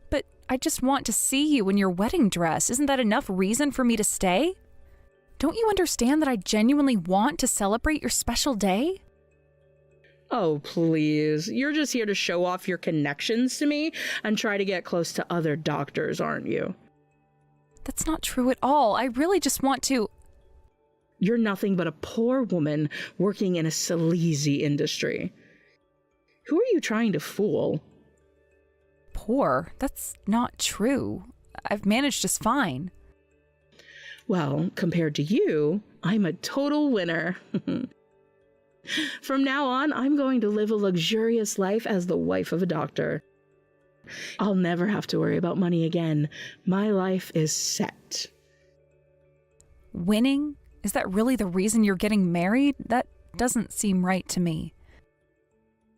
But I just want to see you in your wedding dress. Isn't that enough reason for me to stay? Don't you understand that I genuinely want to celebrate your special day? Oh, please. You're just here to show off your connections to me and try to get close to other doctors, aren't you? That's not true at all. I really just want to... You're nothing but a poor woman working in a sleazy industry. Who are you trying to fool? Poor? That's not true. I've managed just fine. Well, compared to you, I'm a total winner. From now on, I'm going to live a luxurious life as the wife of a doctor. I'll never have to worry about money again. My life is set. Winning? Is that really the reason you're getting married? That doesn't seem right to me.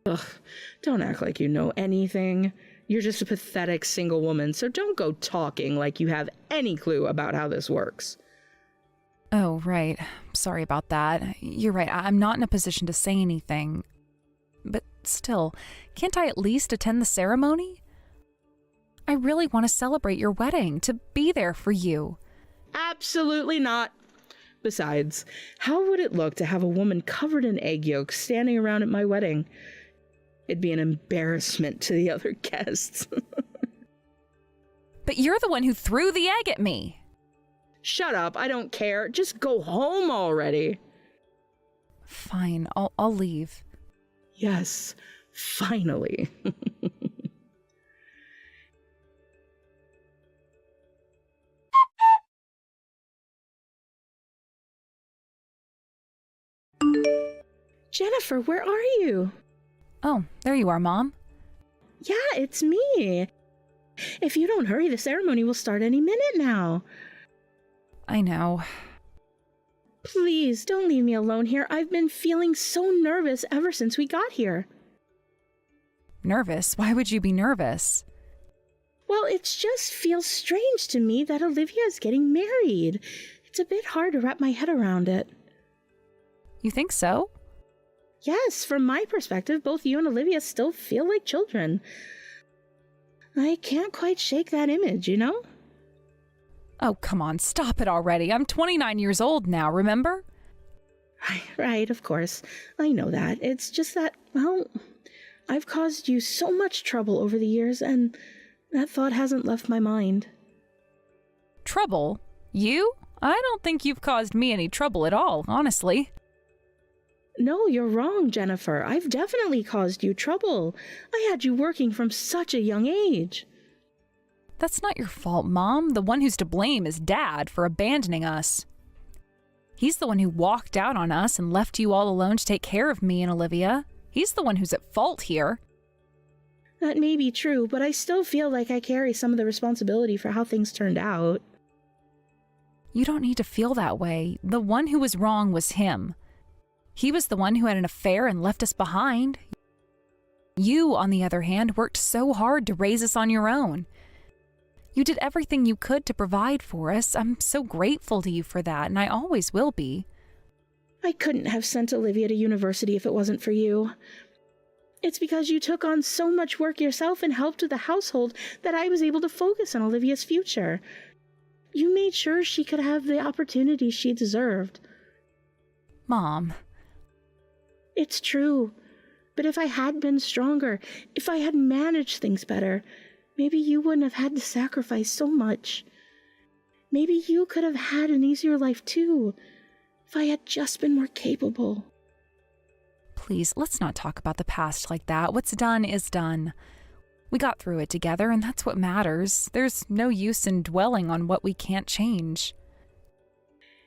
Ugh, don't act like you know anything. You're just a pathetic single woman, so don't go talking like you have any clue about how this works. Oh, right. Sorry about that. You're right. I'm not in a position to say anything. But still, can't I at least attend the ceremony? I really want to celebrate your wedding, to be there for you. Absolutely not. Besides, how would it look to have a woman covered in egg yolks standing around at my wedding? It'd be an embarrassment to the other guests. But you're the one who threw the egg at me. Shut up, I don't care. Just go home already. Fine, I'll leave. Yes, Finally. Jennifer, where are you? Oh, there you are, Mom. Yeah, it's me. If you don't hurry, the ceremony will start any minute now. I know. Please, don't leave me alone here. I've been feeling so nervous ever since we got here. Nervous? Why would you be nervous? Well, it just feels strange to me that Olivia is getting married. It's a bit hard to wrap my head around it. You think so? Yes, from my perspective, both you and Olivia still feel like children. I can't quite shake that image, you know? Oh, come on, stop it already. I'm 29 years old now, remember? Right, of course. I know that. It's just that, well, I've caused you so much trouble over the years, and that thought hasn't left my mind. Trouble? You? I don't think you've caused me any trouble at all, honestly. No, you're wrong, Jennifer. I've definitely caused you trouble. I had you working from such a young age. That's not your fault, Mom. The one who's to blame is Dad for abandoning us. He's the one who walked out on us and left you all alone to take care of me and Olivia. He's the one who's at fault here. That may be true, but I still feel like I carry some of the responsibility for how things turned out. You don't need to feel that way. The one who was wrong was him. He was the one who had an affair and left us behind. You, on the other hand, worked so hard to raise us on your own. You did everything you could to provide for us. I'm so grateful to you for that, and I always will be. I couldn't have sent Olivia to university if it wasn't for you. It's because you took on so much work yourself and helped with the household that I was able to focus on Olivia's future. You made sure she could have the opportunity she deserved. Mom. It's true. But if I had been stronger, if I had managed things better, maybe you wouldn't have had to sacrifice so much. Maybe you could have had an easier life too, if I had just been more capable. Please, let's not talk about the past like that. What's done is done. We got through it together, and that's what matters. There's no use in dwelling on what we can't change.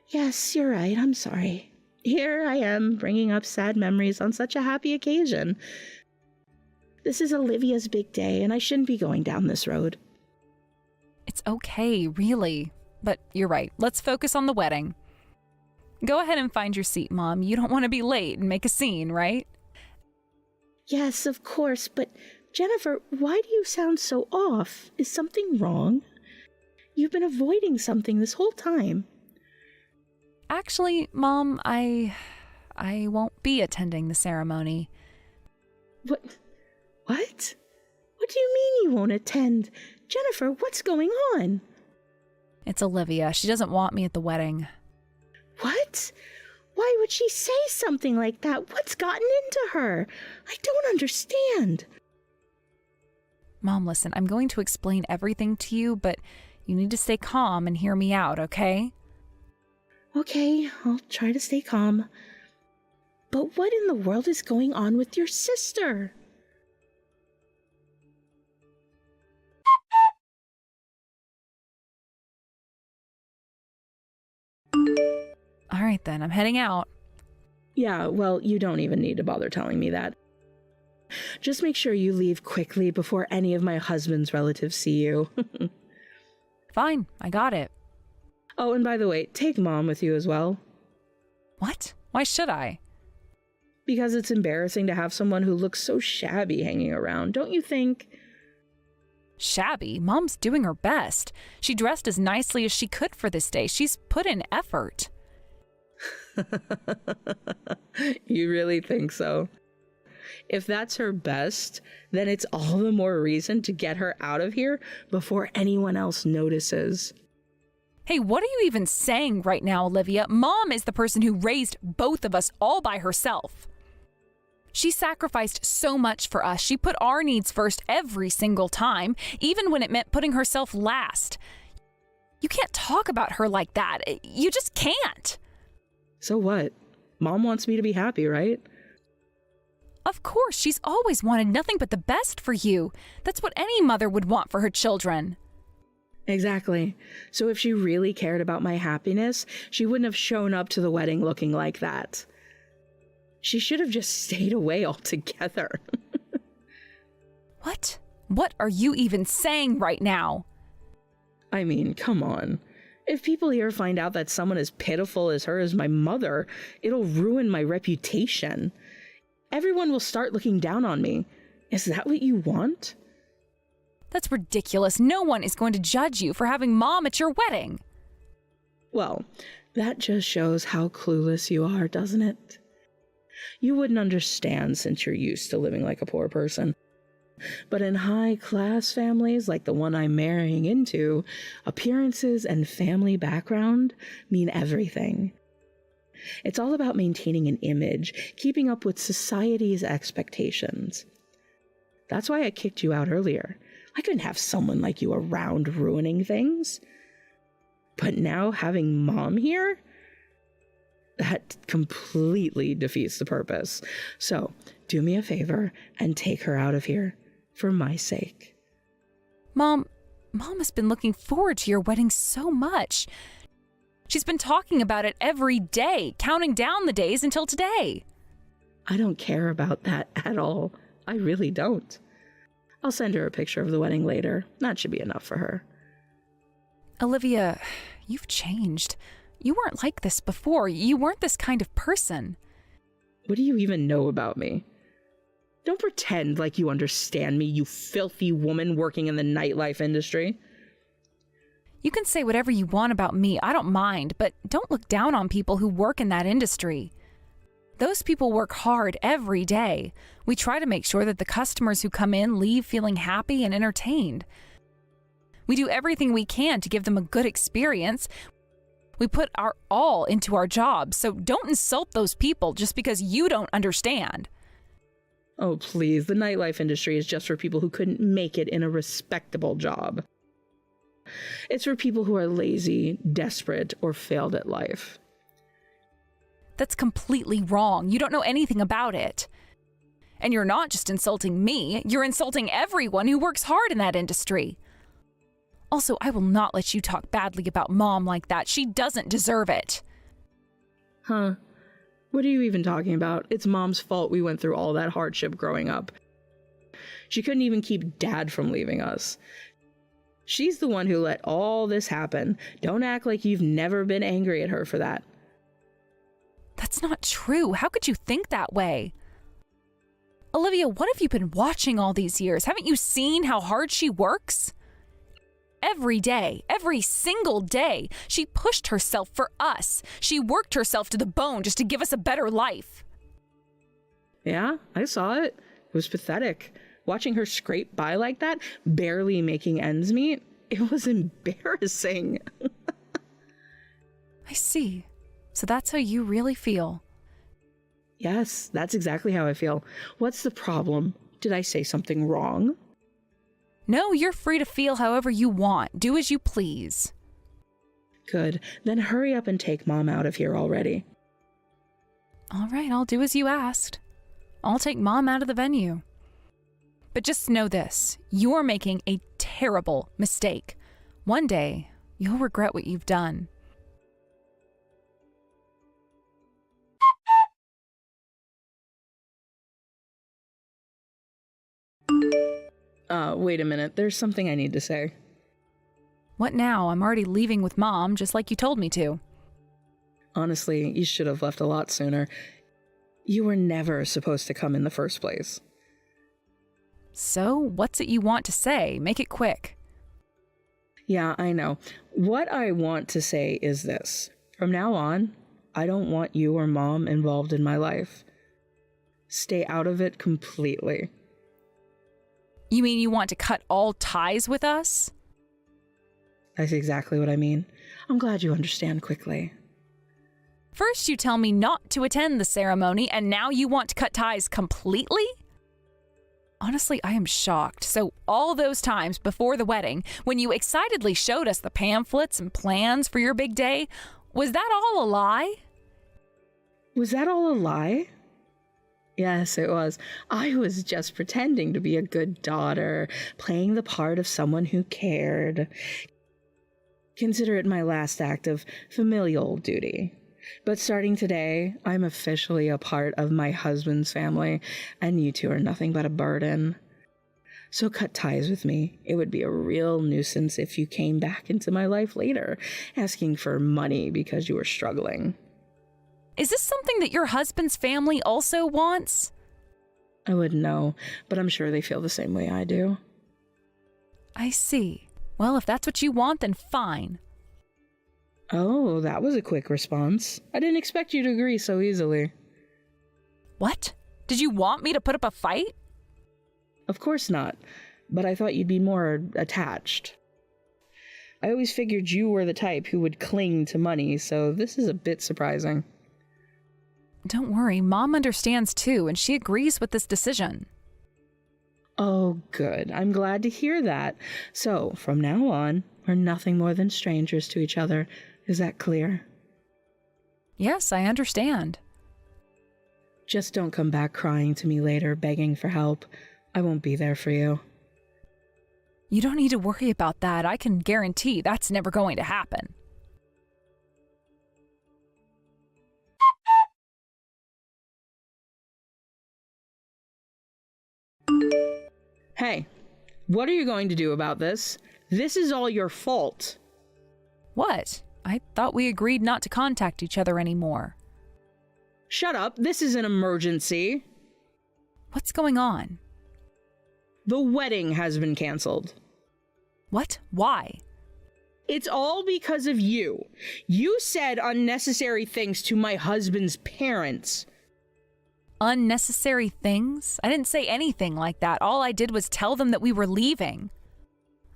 Yes, you're right. I'm sorry. Here I am, bringing up sad memories on such a happy occasion. This is Olivia's big day, and I shouldn't be going down this road. It's okay, really. But you're right. Let's focus on the wedding. Go ahead and find your seat, Mom. You don't want to be late and make a scene, right? Yes, of course, but Jennifer, why do you sound so off? Is something wrong? You've been avoiding something this whole time. Actually, Mom, I won't be attending the ceremony. What? What do you mean you won't attend? Jennifer, what's going on? It's Olivia. She doesn't want me at the wedding. What? Why would she say something like that? What's gotten into her? I don't understand. Mom, listen, I'm going to explain everything to you, but you need to stay calm and hear me out, okay? Okay, I'll try to stay calm. But what in the world is going on with your sister? All right, then. I'm heading out. Yeah, well, you don't even need to bother telling me that. Just make sure you leave quickly before any of my husband's relatives see you. Fine, I got it. Oh, and by the way, take Mom with you as well. What? Why should I? Because it's embarrassing to have someone who looks so shabby hanging around, don't you think? Shabby? Mom's doing her best. She dressed as nicely as she could for this day. She's put in effort. You really think so? If that's her best, then it's all the more reason to get her out of here before anyone else notices. Hey, what are you even saying right now, Olivia? Mom is the person who raised both of us all by herself. She sacrificed so much for us. She put our needs first every single time, even when it meant putting herself last. You can't talk about her like that. You just can't. So what? Mom wants me to be happy, right? Of course, she's always wanted nothing but the best for you. That's what any mother would want for her children. Exactly. So if she really cared about my happiness, she wouldn't have shown up to the wedding looking like that. She should have just stayed away altogether. What? What are you even saying right now? I mean, come on. If people here find out that someone as pitiful as her is my mother, it'll ruin my reputation. Everyone will start looking down on me. Is that what you want? That's ridiculous. No one is going to judge you for having Mom at your wedding. Well, that just shows how clueless you are, doesn't it? You wouldn't understand since you're used to living like a poor person. But in high-class families like the one I'm marrying into, appearances and family background mean everything. It's all about maintaining an image, keeping up with society's expectations. That's why I kicked you out earlier. I couldn't have someone like you around ruining things. But now having Mom here, that completely defeats the purpose. So do me a favor and take her out of here. For my sake. Mom has been looking forward to your wedding so much. She's been talking about it every day, counting down the days until today. I don't care about that at all. I really don't. I'll send her a picture of the wedding later. That should be enough for her. Olivia, you've changed. You weren't like this before. You weren't this kind of person. What do you even know about me? Don't pretend like you understand me, you filthy woman working in the nightlife industry. You can say whatever you want about me, I don't mind, but don't look down on people who work in that industry. Those people work hard every day. We try to make sure that the customers who come in leave feeling happy and entertained. We do everything we can to give them a good experience. We put our all into our jobs, so don't insult those people just because you don't understand. Oh, please, the nightlife industry is just for people who couldn't make it in a respectable job. It's for people who are lazy, desperate, or failed at life. That's completely wrong. You don't know anything about it. And you're not just insulting me, you're insulting everyone who works hard in that industry. Also, I will not let you talk badly about Mom like that. She doesn't deserve it. Huh? What are you even talking about? It's Mom's fault we went through all that hardship growing up. She couldn't even keep Dad from leaving us. She's the one who let all this happen. Don't act like you've never been angry at her for that. That's not true. How could you think that way? Olivia, what have you been watching all these years? Haven't you seen how hard she works? Every day, every single day, she pushed herself for us. She worked herself to the bone just to give us a better life. Yeah, I saw it. It was pathetic. Watching her scrape by like that, barely making ends meet, it was embarrassing. I see. So that's how you really feel. Yes, that's exactly how I feel. What's the problem? Did I say something wrong? No, you're free to feel however you want. Do as you please. Good. Then hurry up and take Mom out of here already. All right, I'll do as you asked. I'll take Mom out of the venue. But just know this, you're making a terrible mistake. One day, you'll regret what you've done. Wait a minute. There's something I need to say. What now? I'm already leaving with Mom, just like you told me to. Honestly, you should have left a lot sooner. You were never supposed to come in the first place. So, what's it you want to say? Make it quick. Yeah, I know. What I want to say is this. From now on, I don't want you or Mom involved in my life. Stay out of it completely. You mean you want to cut all ties with us? That's exactly what I mean. I'm glad you understand quickly. First you tell me not to attend the ceremony, and now you want to cut ties completely? Honestly, I am shocked. So all those times before the wedding, when you excitedly showed us the pamphlets and plans for your big day, was that all a lie? Was that all a lie? Yes, it was. I was just pretending to be a good daughter, playing the part of someone who cared. Consider it my last act of familial duty. But starting today, I'm officially a part of my husband's family, and you two are nothing but a burden. So cut ties with me. It would be a real nuisance if you came back into my life later, asking for money because you were struggling. Is this something that your husband's family also wants? I wouldn't know, but I'm sure they feel the same way I do. I see. Well, if that's what you want, then fine. Oh, that was a quick response. I didn't expect you to agree so easily. What? Did you want me to put up a fight? Of course not, but I thought you'd be more attached. I always figured you were the type who would cling to money, so this is a bit surprising. Don't worry, Mom understands too, and she agrees with this decision. Oh, good. I'm glad to hear that. So, from now on, we're nothing more than strangers to each other. Is that clear? Yes, I understand. Just don't come back crying to me later, begging for help. I won't be there for you. You don't need to worry about that. I can guarantee that's never going to happen. Hey, what are you going to do about this? This is all your fault. What? I thought we agreed not to contact each other anymore. Shut up. This is an emergency. What's going on? The wedding has been canceled. What? Why? It's all because of you. You said unnecessary things to my husband's parents. Unnecessary things? I didn't say anything like that. All I did was tell them that we were leaving.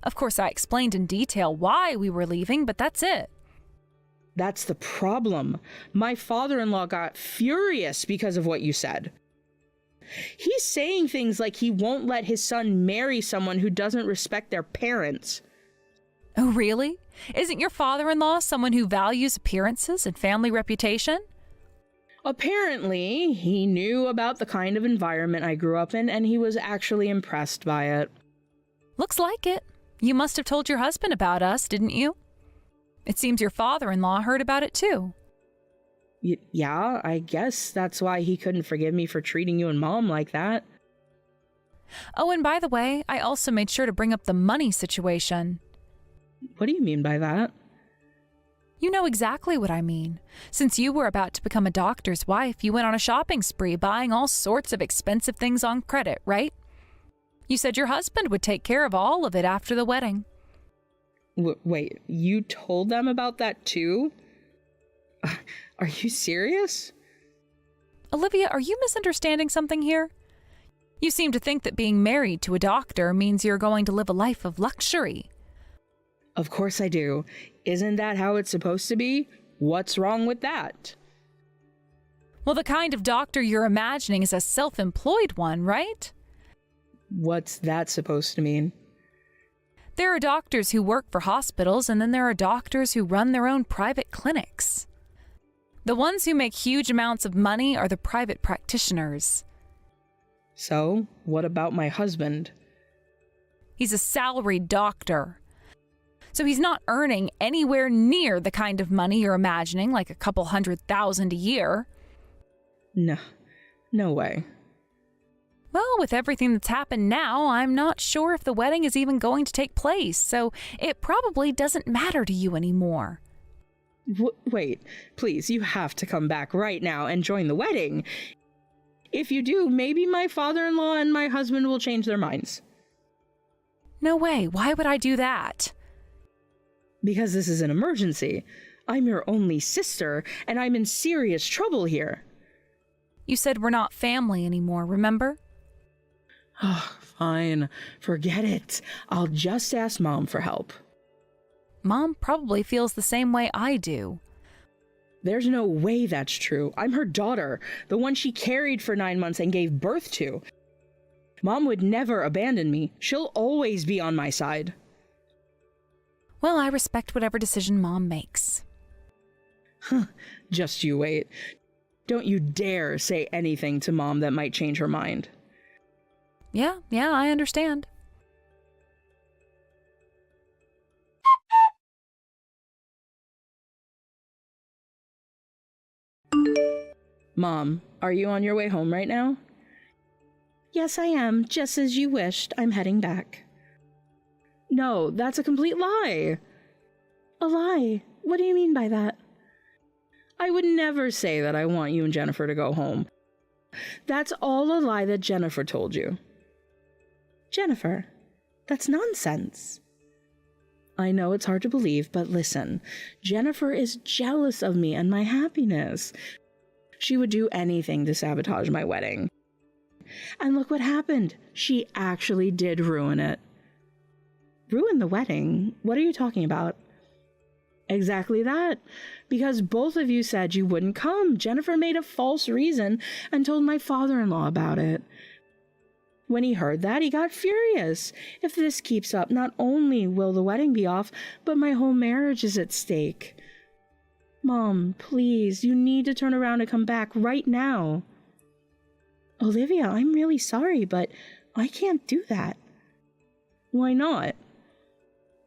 Of course, I explained in detail why we were leaving, but that's it. That's the problem. My father-in-law got furious because of what you said. He's saying things like he won't let his son marry someone who doesn't respect their parents. Oh, really? Isn't your father-in-law someone who values appearances and family reputation? Apparently, he knew about the kind of environment I grew up in, and he was actually impressed by it. Looks like it. You must have told your husband about us, didn't you? It seems your father-in-law heard about it too. Yeah, I guess that's why he couldn't forgive me for treating you and Mom like that. Oh, and by the way, I also made sure to bring up the money situation. What do you mean by that? You know exactly what I mean. Since you were about to become a doctor's wife, you went on a shopping spree buying all sorts of expensive things on credit, right? You said your husband would take care of all of it after the wedding. Wait, you told them about that too? Are you serious? Olivia, are you misunderstanding something here? You seem to think that being married to a doctor means you're going to live a life of luxury. Of course I do. Isn't that how it's supposed to be? What's wrong with that? Well, the kind of doctor you're imagining is a self-employed one, right? What's that supposed to mean? There are doctors who work for hospitals, and then there are doctors who run their own private clinics. The ones who make huge amounts of money are the private practitioners. So, what about my husband? He's a salaried doctor. So he's not earning anywhere near the kind of money you're imagining, like a couple $100,000 a year. No way. Well, with everything that's happened now, I'm not sure if the wedding is even going to take place, so it probably doesn't matter to you anymore. Wait, please, you have to come back right now and join the wedding. If you do, maybe my father-in-law and my husband will change their minds. No way. Why would I do that? Because this is an emergency. I'm your only sister, and I'm in serious trouble here. You said we're not family anymore, remember? Oh, fine. Forget it. I'll just ask Mom for help. Mom probably feels the same way I do. There's no way that's true. I'm her daughter, the one she carried for 9 months and gave birth to. Mom would never abandon me. She'll always be on my side. Well, I respect whatever decision Mom makes. Just you wait. Don't you dare say anything to Mom that might change her mind. Yeah, I understand. Mom, are you on your way home right now? Yes, I am. Just as you wished. I'm heading back. No, that's a complete lie. A lie? What do you mean by that? I would never say that I want you and Jennifer to go home. That's all a lie that Jennifer told you. Jennifer, that's nonsense. I know it's hard to believe, but listen, Jennifer is jealous of me and my happiness. She would do anything to sabotage my wedding. And look what happened. She actually did ruin it. Ruin the wedding? What are you talking about? Exactly that. Because both of you said you wouldn't come. Jennifer made a false reason and told my father-in-law about it. When he heard that, he got furious. If this keeps up, not only will the wedding be off, but my whole marriage is at stake. Mom, please, you need to turn around and come back right now. Olivia, I'm really sorry, but I can't do that. Why not?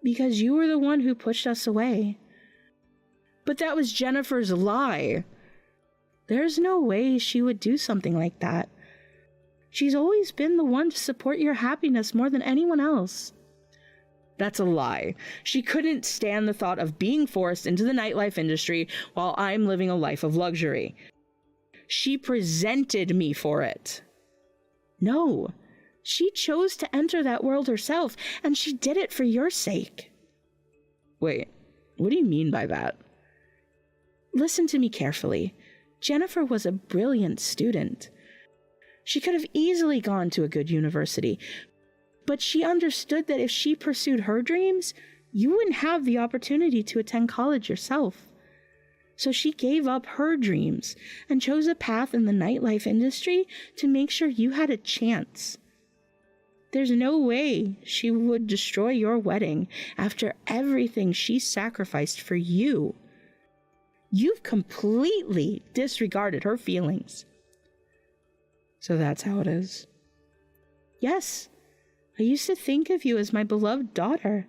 Because you were the one who pushed us away. But that was Jennifer's lie. There's no way she would do something like that. She's always been the one to support your happiness more than anyone else. That's a lie. She couldn't stand the thought of being forced into the nightlife industry while I'm living a life of luxury. She presented me for it. No, she chose to enter that world herself, and she did it for your sake. Wait, what do you mean by that? Listen to me carefully. Jennifer was a brilliant student. She could have easily gone to a good university, but she understood that if she pursued her dreams, you wouldn't have the opportunity to attend college yourself. So she gave up her dreams and chose a path in the nightlife industry to make sure you had a chance. There's no way she would destroy your wedding after everything she sacrificed for you. You've completely disregarded her feelings. So that's how it is. Yes, I used to think of you as my beloved daughter.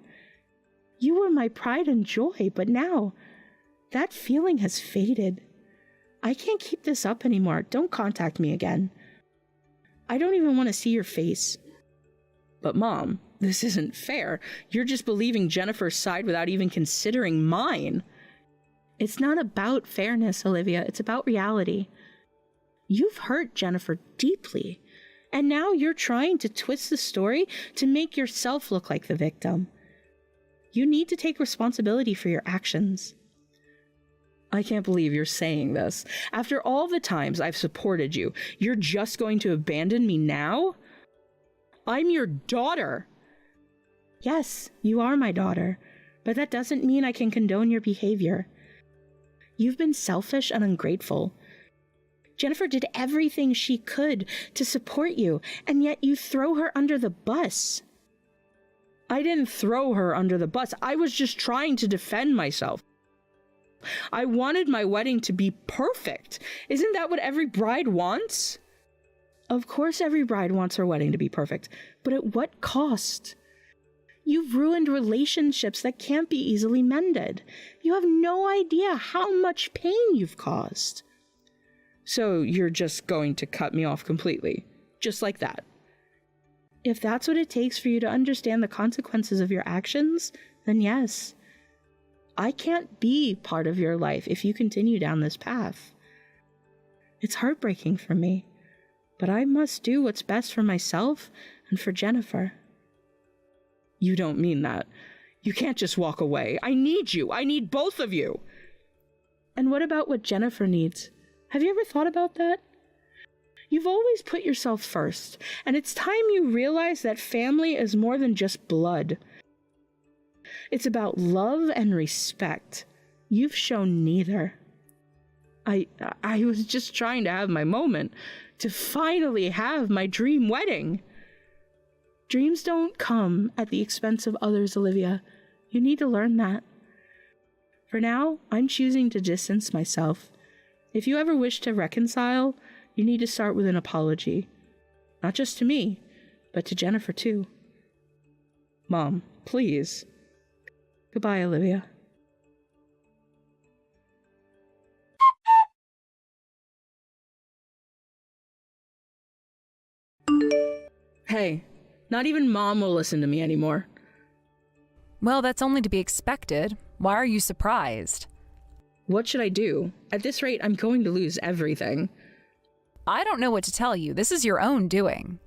You were my pride and joy, but now that feeling has faded. I can't keep this up anymore. Don't contact me again. I don't even want to see your face. But Mom, this isn't fair. You're just believing Jennifer's side without even considering mine. It's not about fairness, Olivia. It's about reality. You've hurt Jennifer deeply, and now you're trying to twist the story to make yourself look like the victim. You need to take responsibility for your actions. I can't believe you're saying this. After all the times I've supported you, you're just going to abandon me now? I'm your daughter. Yes, you are my daughter, but that doesn't mean I can condone your behavior. You've been selfish and ungrateful. Jennifer did everything she could to support you, and yet you throw her under the bus. I didn't throw her under the bus. I was just trying to defend myself. I wanted my wedding to be perfect. Isn't that what every bride wants? Of course every bride wants her wedding to be perfect, but at what cost? You've ruined relationships that can't be easily mended. You have no idea how much pain you've caused. So you're just going to cut me off completely, just like that. If that's what it takes for you to understand the consequences of your actions, then yes. I can't be part of your life if you continue down this path. It's heartbreaking for me, but I must do what's best for myself and for Jennifer. You don't mean that. You can't just walk away. I need you. I need both of you. And what about what Jennifer needs? Have you ever thought about that? You've always put yourself first, and it's time you realize that family is more than just blood. It's about love and respect. You've shown neither. I was just trying to have my moment, to finally have my dream wedding. Dreams don't come at the expense of others, Olivia. You need to learn that. For now, I'm choosing to distance myself. If you ever wish to reconcile, you need to start with an apology. Not just to me, but to Jennifer too. Mom, please. Goodbye, Olivia. Hey, not even Mom will listen to me anymore. Well, that's only to be expected. Why are you surprised? What should I do? At this rate, I'm going to lose everything. I don't know what to tell you. This is your own doing.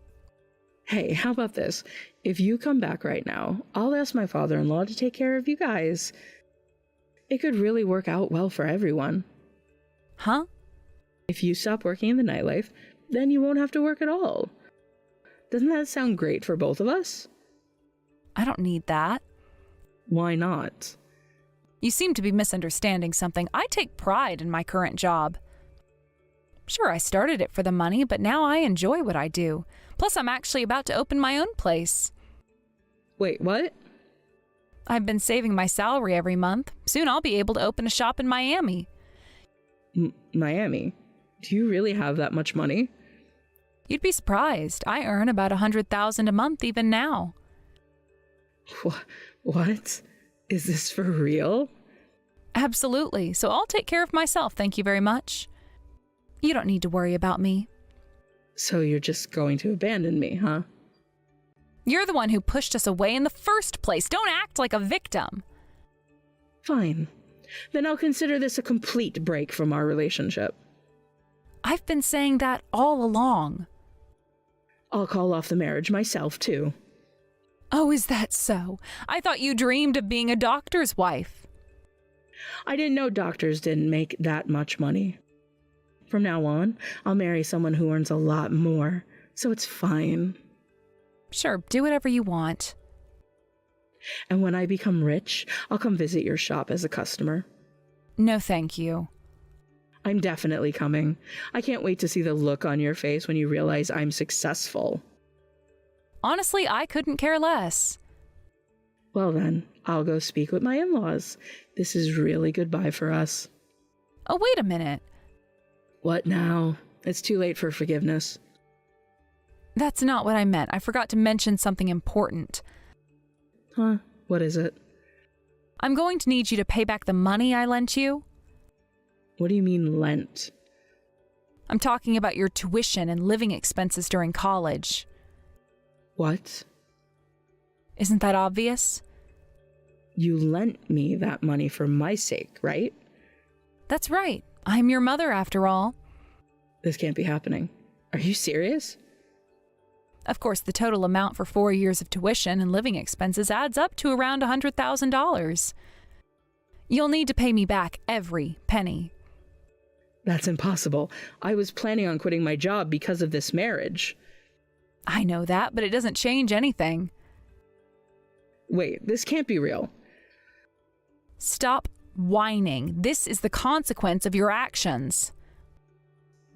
Hey, how about this? If you come back right now, I'll ask my father-in-law to take care of you guys. It could really work out well for everyone. Huh? If you stop working in the nightlife, then you won't have to work at all. Doesn't that sound great for both of us? I don't need that. Why not? You seem to be misunderstanding something. I take pride in my current job. Sure, I started it for the money, but now I enjoy what I do. Plus, I'm actually about to open my own place. Wait, what? I've been saving my salary every month. Soon I'll be able to open a shop in Miami. Miami? Do you really have that much money? You'd be surprised. I earn about $100,000 a month even now. What? Is this for real? Absolutely. So I'll take care of myself, thank you very much. You don't need to worry about me. So you're just going to abandon me, huh? You're the one who pushed us away in the first place. Don't act like a victim. Fine. Then I'll consider this a complete break from our relationship. I've been saying that all along. I'll call off the marriage myself, too. Oh, is that so? I thought you dreamed of being a doctor's wife. I didn't know doctors didn't make that much money. From now on, I'll marry someone who earns a lot more, so it's fine. Sure, do whatever you want. And when I become rich, I'll come visit your shop as a customer. No, thank you. I'm definitely coming. I can't wait to see the look on your face when you realize I'm successful. Honestly, I couldn't care less. Well then, I'll go speak with my in-laws. This is really goodbye for us. Oh, wait a minute. What now? It's too late for forgiveness. That's not what I meant. I forgot to mention something important. Huh? What is it? I'm going to need you to pay back the money I lent you. What do you mean, lent? I'm talking about your tuition and living expenses during college. What? Isn't that obvious? You lent me that money for my sake, right? That's right. I'm your mother, after all. This can't be happening. Are you serious? Of course, the total amount for 4 years of tuition and living expenses adds up to around $100,000. You'll need to pay me back every penny. That's impossible. I was planning on quitting my job because of this marriage. I know that, but it doesn't change anything. Wait, this can't be real. Stop whining. This is the consequence of your actions.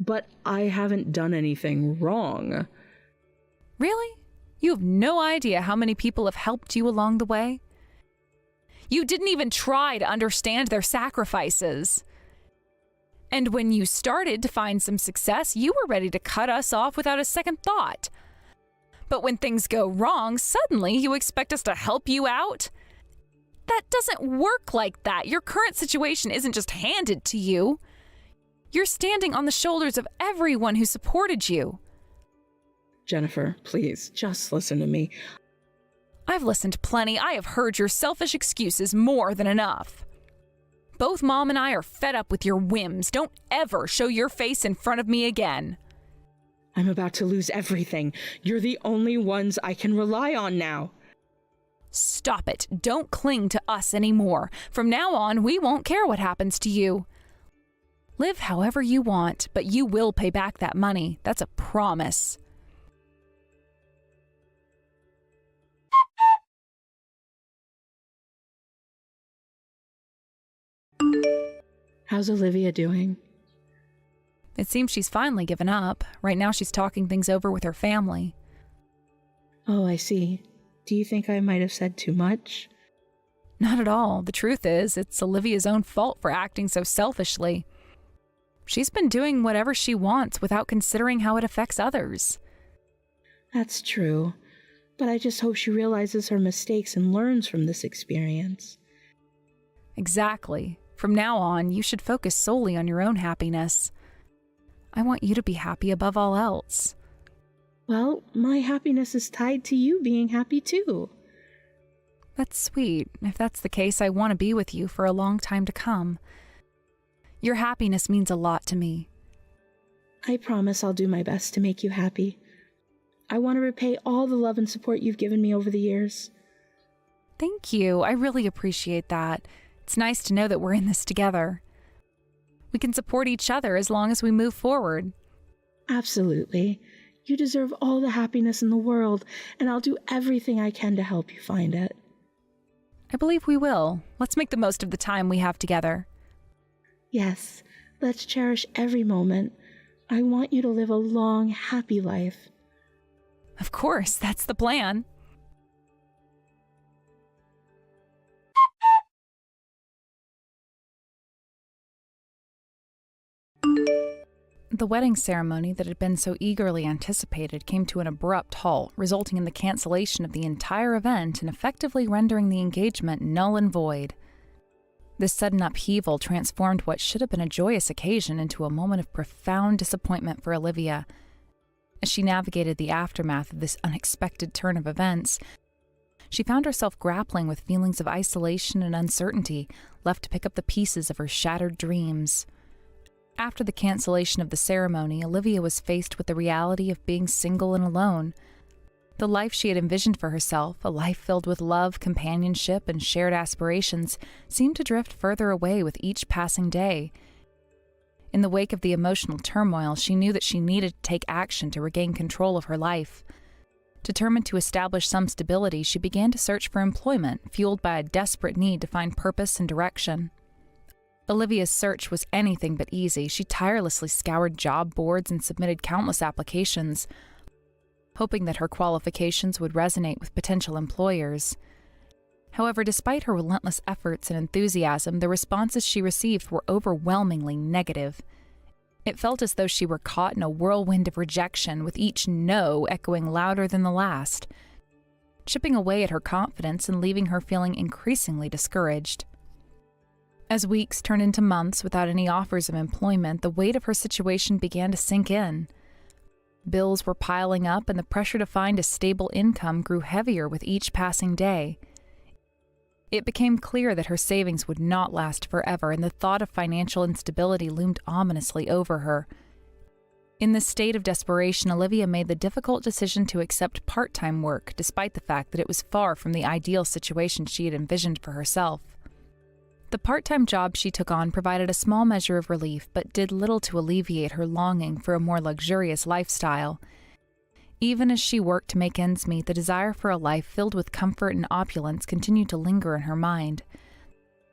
But I haven't done anything wrong. Really? You have no idea how many people have helped you along the way? You didn't even try to understand their sacrifices. And when you started to find some success, you were ready to cut us off without a second thought. But when things go wrong, suddenly you expect us to help you out? That doesn't work like that. Your current situation isn't just handed to you. You're standing on the shoulders of everyone who supported you. Jennifer, please, just listen to me. I've listened plenty. I have heard your selfish excuses more than enough. Both Mom and I are fed up with your whims. Don't ever show your face in front of me again. I'm about to lose everything. You're the only ones I can rely on now. Stop it. Don't cling to us anymore. From now on, we won't care what happens to you. Live however you want, but you will pay back that money. That's a promise. How's Olivia doing? It seems she's finally given up. Right now she's talking things over with her family. Oh, I see. Do you think I might have said too much? Not at all. The truth is, it's Olivia's own fault for acting so selfishly. She's been doing whatever she wants without considering how it affects others. That's true, but I just hope she realizes her mistakes and learns from this experience. Exactly. From now on, you should focus solely on your own happiness. I want you to be happy above all else. Well, my happiness is tied to you being happy too. That's sweet. If that's the case, I want to be with you for a long time to come. Your happiness means a lot to me. I promise I'll do my best to make you happy. I want to repay all the love and support you've given me over the years. Thank you. I really appreciate that. It's nice to know that we're in this together. We can support each other as long as we move forward. Absolutely. You deserve all the happiness in the world, and I'll do everything I can to help you find it. I believe we will. Let's make the most of the time we have together. Yes, let's cherish every moment. I want you to live a long, happy life. Of course, that's the plan. The wedding ceremony that had been so eagerly anticipated came to an abrupt halt, resulting in the cancellation of the entire event and effectively rendering the engagement null and void. This sudden upheaval transformed what should have been a joyous occasion into a moment of profound disappointment for Olivia. As she navigated the aftermath of this unexpected turn of events, she found herself grappling with feelings of isolation and uncertainty, left to pick up the pieces of her shattered dreams. After the cancellation of the ceremony, Olivia was faced with the reality of being single and alone. The life she had envisioned for herself, a life filled with love, companionship, and shared aspirations, seemed to drift further away with each passing day. In the wake of the emotional turmoil, she knew that she needed to take action to regain control of her life. Determined to establish some stability, she began to search for employment, fueled by a desperate need to find purpose and direction. Olivia's search was anything but easy. She tirelessly scoured job boards and submitted countless applications, hoping that her qualifications would resonate with potential employers. However, despite her relentless efforts and enthusiasm, the responses she received were overwhelmingly negative. It felt as though she were caught in a whirlwind of rejection, with each no echoing louder than the last, chipping away at her confidence and leaving her feeling increasingly discouraged. As weeks turned into months without any offers of employment, the weight of her situation began to sink in. Bills were piling up, and the pressure to find a stable income grew heavier with each passing day. It became clear that her savings would not last forever, and the thought of financial instability loomed ominously over her. In this state of desperation, Olivia made the difficult decision to accept part-time work, despite the fact that it was far from the ideal situation she had envisioned for herself. The part-time job she took on provided a small measure of relief, but did little to alleviate her longing for a more luxurious lifestyle. Even as she worked to make ends meet, the desire for a life filled with comfort and opulence continued to linger in her mind.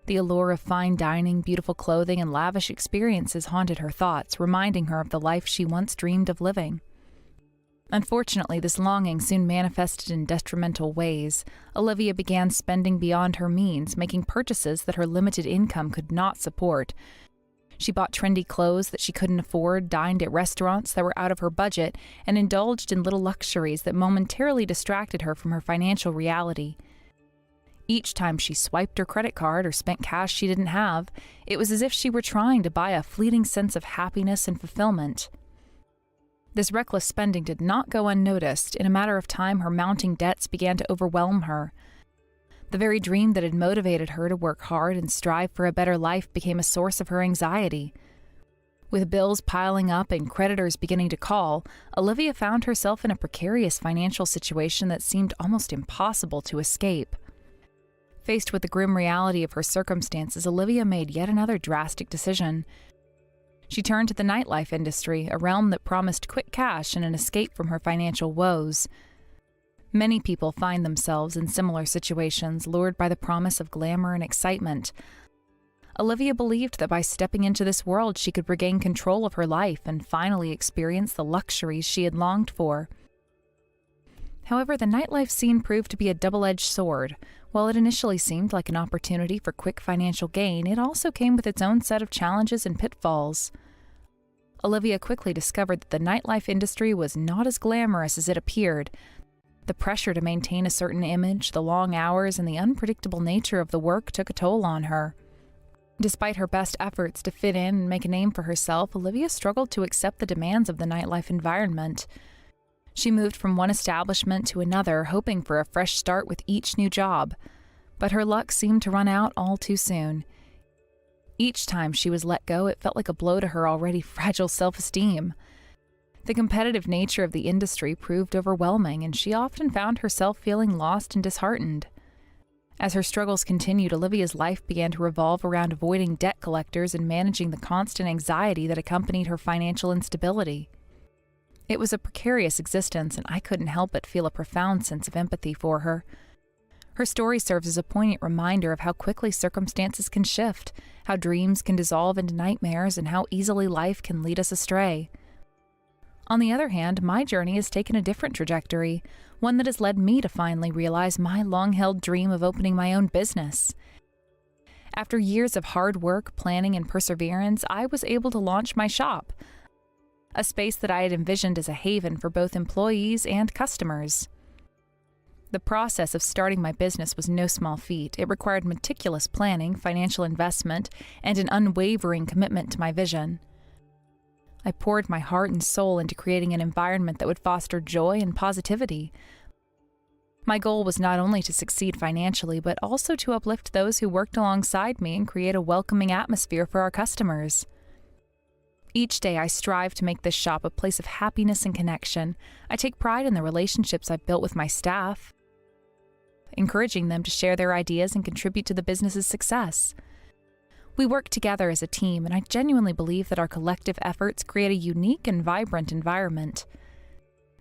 The allure of fine dining, beautiful clothing, and lavish experiences haunted her thoughts, reminding her of the life she once dreamed of living. Unfortunately, this longing soon manifested in detrimental ways. Olivia began spending beyond her means, making purchases that her limited income could not support. She bought trendy clothes that she couldn't afford, dined at restaurants that were out of her budget, and indulged in little luxuries that momentarily distracted her from her financial reality. Each time she swiped her credit card or spent cash she didn't have, it was as if she were trying to buy a fleeting sense of happiness and fulfillment. This reckless spending did not go unnoticed. In a matter of time, her mounting debts began to overwhelm her. The very dream that had motivated her to work hard and strive for a better life became a source of her anxiety. With bills piling up and creditors beginning to call, Olivia found herself in a precarious financial situation that seemed almost impossible to escape. Faced with the grim reality of her circumstances, Olivia made yet another drastic decision. She turned to the nightlife industry, a realm that promised quick cash and an escape from her financial woes. Many people find themselves in similar situations, lured by the promise of glamour and excitement. Olivia believed that by stepping into this world, she could regain control of her life and finally experience the luxuries she had longed for. However, the nightlife scene proved to be a double-edged sword. While it initially seemed like an opportunity for quick financial gain, it also came with its own set of challenges and pitfalls. Olivia quickly discovered that the nightlife industry was not as glamorous as it appeared. The pressure to maintain a certain image, the long hours, and the unpredictable nature of the work took a toll on her. Despite her best efforts to fit in and make a name for herself, Olivia struggled to accept the demands of the nightlife environment. She moved from one establishment to another, hoping for a fresh start with each new job. But her luck seemed to run out all too soon. Each time she was let go, it felt like a blow to her already fragile self-esteem. The competitive nature of the industry proved overwhelming, and she often found herself feeling lost and disheartened. As her struggles continued, Olivia's life began to revolve around avoiding debt collectors and managing the constant anxiety that accompanied her financial instability. It was a precarious existence, and I couldn't help but feel a profound sense of empathy for her. Her story serves as a poignant reminder of how quickly circumstances can shift, how dreams can dissolve into nightmares, and how easily life can lead us astray. On the other hand, my journey has taken a different trajectory, one that has led me to finally realize my long-held dream of opening my own business. After years of hard work, planning, and perseverance, I was able to launch my shop, a space that I had envisioned as a haven for both employees and customers. The process of starting my business was no small feat. It required meticulous planning, financial investment, and an unwavering commitment to my vision. I poured my heart and soul into creating an environment that would foster joy and positivity. My goal was not only to succeed financially, but also to uplift those who worked alongside me and create a welcoming atmosphere for our customers. Each day I strive to make this shop a place of happiness and connection. I take pride in the relationships I've built with my staff, encouraging them to share their ideas and contribute to the business's success. We work together as a team, and I genuinely believe that our collective efforts create a unique and vibrant environment.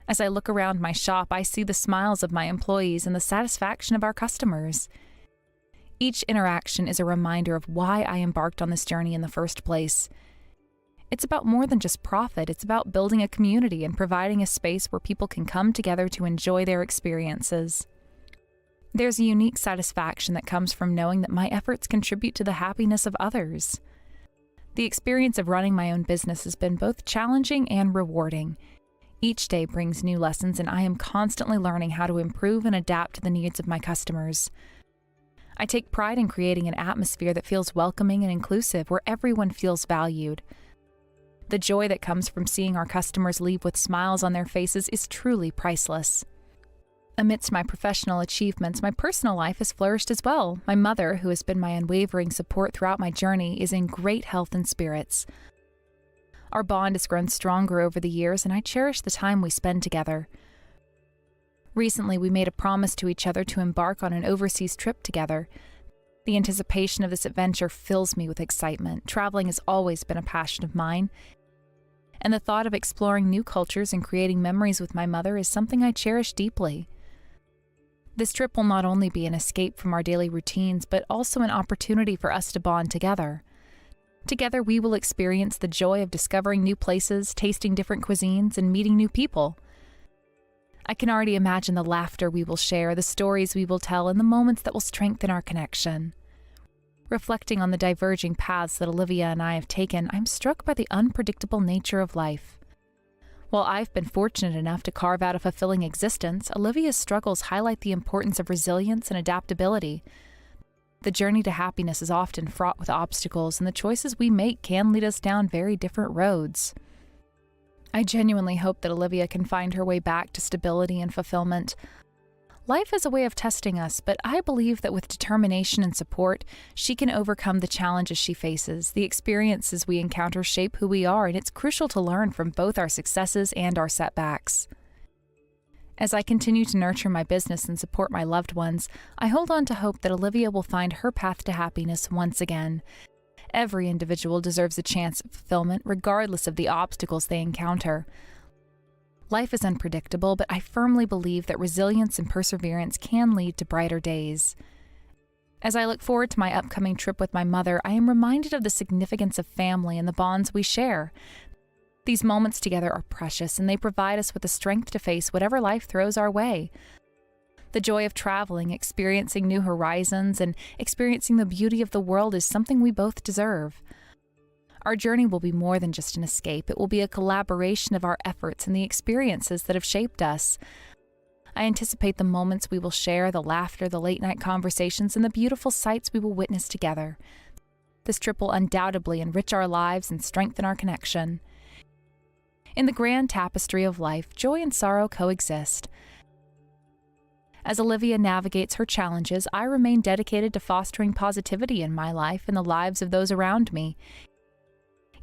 As I look around my shop, I see the smiles of my employees and the satisfaction of our customers. Each interaction is a reminder of why I embarked on this journey in the first place. It's about more than just profit. It's about building a community and providing a space where people can come together to enjoy their experiences. There's a unique satisfaction that comes from knowing that my efforts contribute to the happiness of others. The experience of running my own business has been both challenging and rewarding. Each day brings new lessons, and I am constantly learning how to improve and adapt to the needs of my customers. I take pride in creating an atmosphere that feels welcoming and inclusive, where everyone feels valued. The joy that comes from seeing our customers leave with smiles on their faces is truly priceless. Amidst my professional achievements, my personal life has flourished as well. My mother, who has been my unwavering support throughout my journey, is in great health and spirits. Our bond has grown stronger over the years, and I cherish the time we spend together. Recently, we made a promise to each other to embark on an overseas trip together. The anticipation of this adventure fills me with excitement. Traveling has always been a passion of mine, and the thought of exploring new cultures and creating memories with my mother is something I cherish deeply. This trip will not only be an escape from our daily routines, but also an opportunity for us to bond together. Together, we will experience the joy of discovering new places, tasting different cuisines, and meeting new people. I can already imagine the laughter we will share, the stories we will tell, and the moments that will strengthen our connection. Reflecting on the diverging paths that Olivia and I have taken, I'm struck by the unpredictable nature of life. While I've been fortunate enough to carve out a fulfilling existence, Olivia's struggles highlight the importance of resilience and adaptability. The journey to happiness is often fraught with obstacles, and the choices we make can lead us down very different roads. I genuinely hope that Olivia can find her way back to stability and fulfillment. Life is a way of testing us, but I believe that with determination and support, she can overcome the challenges she faces. The experiences we encounter shape who we are, and it's crucial to learn from both our successes and our setbacks. As I continue to nurture my business and support my loved ones, I hold on to hope that Olivia will find her path to happiness once again. Every individual deserves a chance at fulfillment, regardless of the obstacles they encounter. Life is unpredictable, but I firmly believe that resilience and perseverance can lead to brighter days. As I look forward to my upcoming trip with my mother, I am reminded of the significance of family and the bonds we share. These moments together are precious, and they provide us with the strength to face whatever life throws our way. The joy of traveling, experiencing new horizons, and experiencing the beauty of the world is something we both deserve. Our journey will be more than just an escape. It will be a collaboration of our efforts and the experiences that have shaped us. I anticipate the moments we will share, the laughter, the late-night conversations, and the beautiful sights we will witness together. This trip will undoubtedly enrich our lives and strengthen our connection. In the grand tapestry of life, joy and sorrow coexist. As Olivia navigates her challenges, I remain dedicated to fostering positivity in my life and the lives of those around me.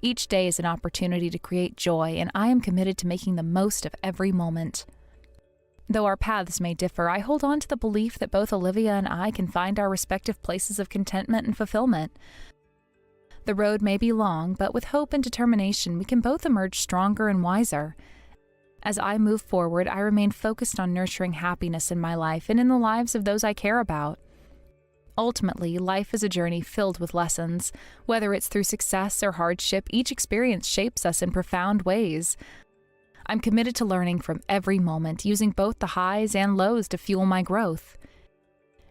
Each day is an opportunity to create joy, and I am committed to making the most of every moment. Though our paths may differ, I hold on to the belief that both Olivia and I can find our respective places of contentment and fulfillment. The road may be long, but with hope and determination, we can both emerge stronger and wiser. As I move forward, I remain focused on nurturing happiness in my life and in the lives of those I care about. Ultimately, life is a journey filled with lessons. Whether it's through success or hardship, each experience shapes us in profound ways. I'm committed to learning from every moment, using both the highs and lows to fuel my growth.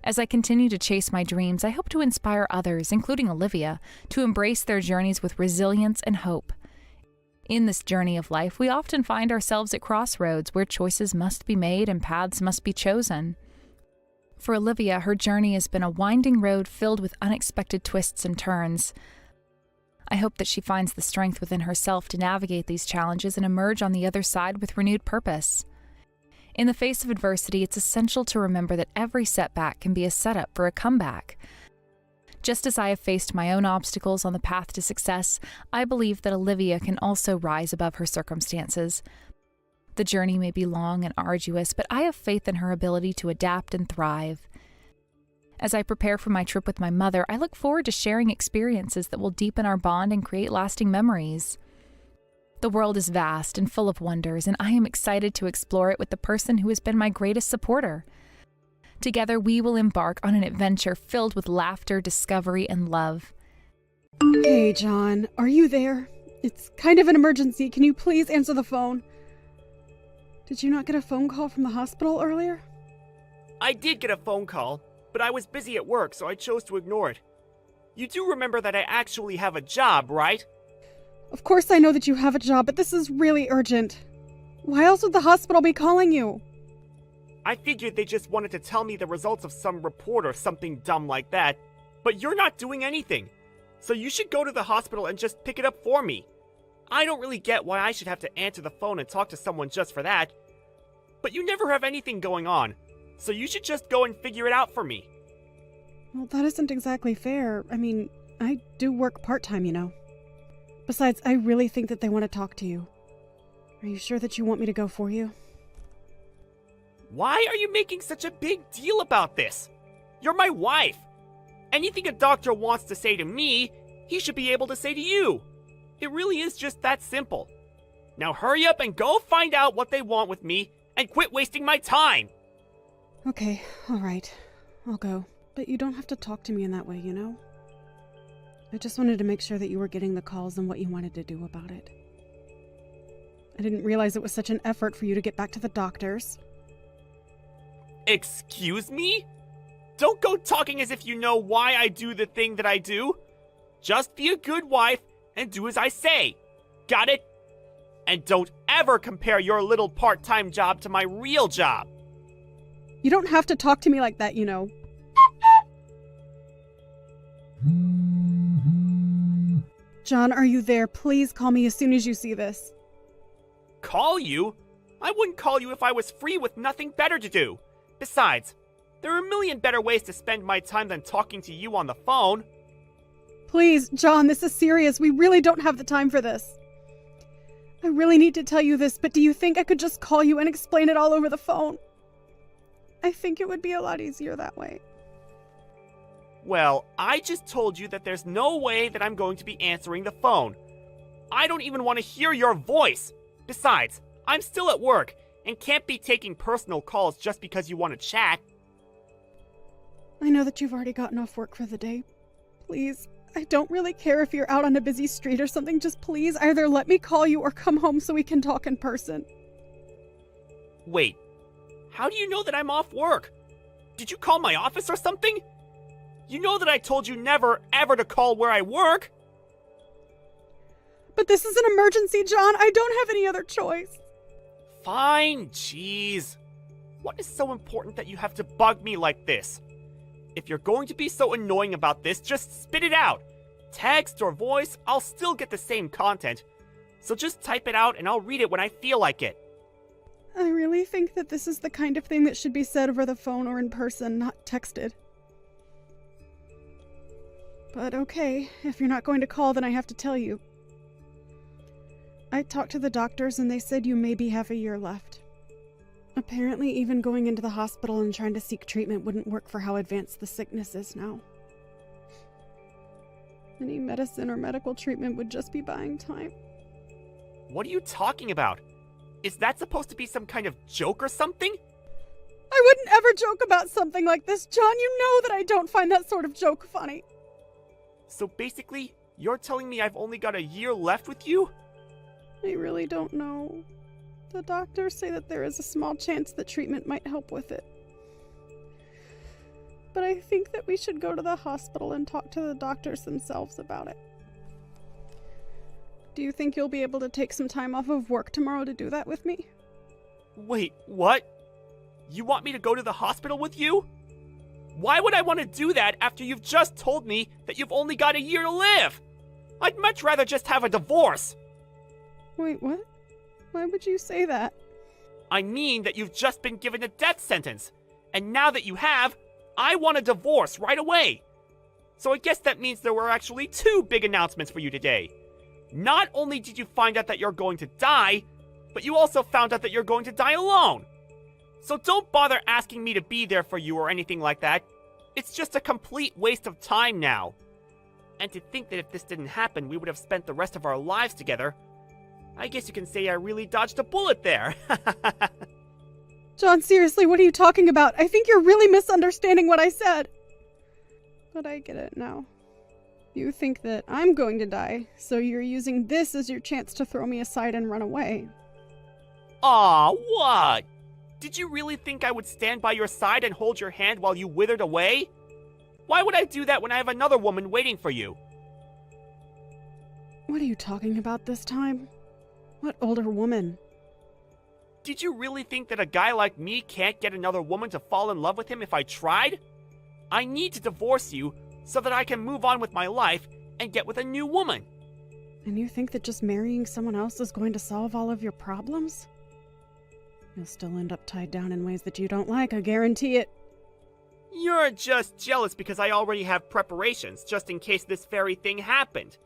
As I continue to chase my dreams, I hope to inspire others, including Olivia, to embrace their journeys with resilience and hope. In this journey of life, we often find ourselves at crossroads where choices must be made and paths must be chosen. For Olivia, her journey has been a winding road filled with unexpected twists and turns. I hope that she finds the strength within herself to navigate these challenges and emerge on the other side with renewed purpose. In the face of adversity, it's essential to remember that every setback can be a setup for a comeback. Just as I have faced my own obstacles on the path to success, I believe that Olivia can also rise above her circumstances. The journey may be long and arduous, but I have faith in her ability to adapt and thrive. As I prepare for my trip with my mother, I look forward to sharing experiences that will deepen our bond and create lasting memories. The world is vast and full of wonders, and I am excited to explore it with the person who has been my greatest supporter. Together, we will embark on an adventure filled with laughter, discovery, and love. Hey, John, are you there? It's kind of an emergency. Can you please answer the phone? Did you not get a phone call from the hospital earlier? I did get a phone call, but I was busy at work, so I chose to ignore it. You do remember that I actually have a job, right? Of course I know that you have a job, but this is really urgent. Why else would the hospital be calling you? I figured they just wanted to tell me the results of some report or something dumb like that, but you're not doing anything. So you should go to the hospital and just pick it up for me. I don't really get why I should have to answer the phone and talk to someone just for that. But you never have anything going on, so you should just go and figure it out for me. Well, that isn't exactly fair. I mean, I do work part-time, you know. Besides, I really think that they want to talk to you. Are you sure that you want me to go for you? Why are you making such a big deal about this? You're my wife. Anything a doctor wants to say to me, he should be able to say to you. It really is just that simple. Now hurry up and go find out what they want with me and quit wasting my time. Okay, all right. I'll go. But you don't have to talk to me in that way, you know? I just wanted to make sure that you were getting the calls and what you wanted to do about it. I didn't realize it was such an effort for you to get back to the doctors. Excuse me? Don't go talking as if you know why I do the thing that I do. Just be a good wife and do as I say. Got it? And don't ever compare your little part-time job to my real job. You don't have to talk to me like that, you know. John, are you there? Please call me as soon as you see this. Call you? I wouldn't call you if I was free with nothing better to do. Besides, there are a million better ways to spend my time than talking to you on the phone. Please, John, this is serious. We really don't have the time for this. I really need to tell you this, but do you think I could just call you and explain it all over the phone? I think it would be a lot easier that way. Well, I just told you that there's no way that I'm going to be answering the phone. I don't even want to hear your voice. Besides, I'm still at work and can't be taking personal calls just because you want to chat. I know that you've already gotten off work for the day. Please, I don't really care if you're out on a busy street or something. Just please either let me call you or come home so we can talk in person. Wait, how do you know that I'm off work? Did you call my office or something? You know that I told you never, ever to call where I work? But this is an emergency, John. I don't have any other choice. Fine, jeez. What is so important that you have to bug me like this? If you're going to be so annoying about this, just spit it out. Text or voice, I'll still get the same content. So just type it out and I'll read it when I feel like it. I really think that this is the kind of thing that should be said over the phone or in person, not texted. But okay, if you're not going to call, then I have to tell you. I talked to the doctors and they said you maybe have a year left. Apparently, even going into the hospital and trying to seek treatment wouldn't work for how advanced the sickness is now. Any medicine or medical treatment would just be buying time. What are you talking about? Is that supposed to be some kind of joke or something? I wouldn't ever joke about something like this, John. You know that I don't find that sort of joke funny. So basically, you're telling me I've only got a year left with you? I really don't know. The doctors say that there is a small chance that treatment might help with it. But I think that we should go to the hospital and talk to the doctors themselves about it. Do you think you'll be able to take some time off of work tomorrow to do that with me? Wait, what? You want me to go to the hospital with you? Why would I want to do that after you've just told me that you've only got a year to live? I'd much rather just have a divorce. Wait, what? Why would you say that? I mean that you've just been given a death sentence. And now that you have, I want a divorce right away. So I guess that means there were actually two big announcements for you today. Not only did you find out that you're going to die, but you also found out that you're going to die alone. So don't bother asking me to be there for you or anything like that. It's just a complete waste of time now. And to think that if this didn't happen, we would have spent the rest of our lives together. I guess you can say I really dodged a bullet there. John, seriously, what are you talking about? I think you're really misunderstanding what I said. But I get it now. You think that I'm going to die, so you're using this as your chance to throw me aside and run away. Aw, what? Did you really think I would stand by your side and hold your hand while you withered away? Why would I do that when I have another woman waiting for you? What are you talking about this time? What older woman? Did you really think that a guy like me can't get another woman to fall in love with him if I tried? I need to divorce you so that I can move on with my life and get with a new woman. And you think that just marrying someone else is going to solve all of your problems? You'll still end up tied down in ways that you don't like, I guarantee it. You're just jealous because I already have preparations just in case this very thing happened.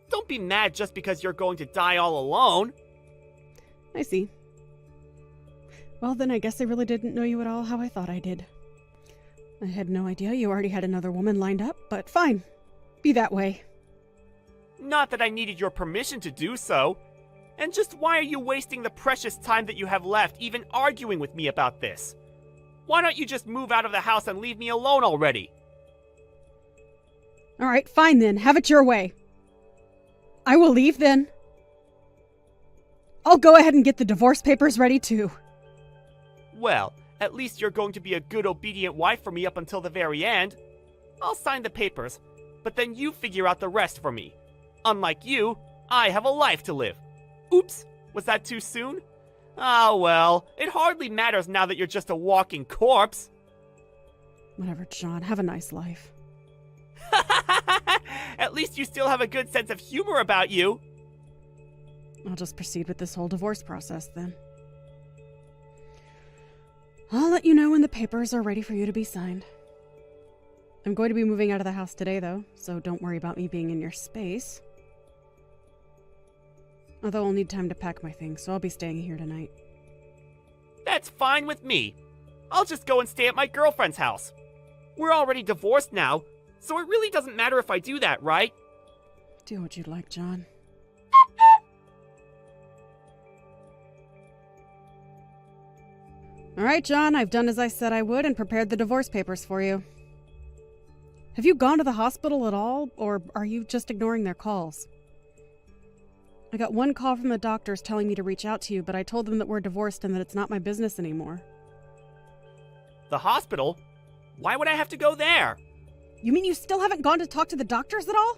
Don't be mad just because you're going to die all alone. I see. Well, then I guess I really didn't know you at all how I thought I did. I had no idea you already had another woman lined up, but fine. Be that way. Not that I needed your permission to do so. And just why are you wasting the precious time that you have left even arguing with me about this? Why don't you just move out of the house and leave me alone already? All right, fine then. Have it your way. I will leave then. I'll go ahead and get the divorce papers ready too. Well, at least you're going to be a good obedient wife for me up until the very end. I'll sign the papers, but then you figure out the rest for me. Unlike you, I have a life to live. Oops, was that too soon? Ah, well, it hardly matters now that you're just a walking corpse. Whatever, John. Have a nice life. At least you still have a good sense of humor about you. I'll just proceed with this whole divorce process then. I'll let you know when the papers are ready for you to be signed. I'm going to be moving out of the house today, though, so don't worry about me being in your space. Although I'll need time to pack my things, so I'll be staying here tonight. That's fine with me. I'll just go and stay at my girlfriend's house. We're already divorced now, so it really doesn't matter if I do that, right? Do what you'd like, John. All right, John, I've done as I said I would and prepared the divorce papers for you. Have you gone to the hospital at all, or are you just ignoring their calls? I got one call from the doctors telling me to reach out to you, but I told them that we're divorced and that it's not my business anymore. The hospital? Why would I have to go there? You mean you still haven't gone to talk to the doctors at all?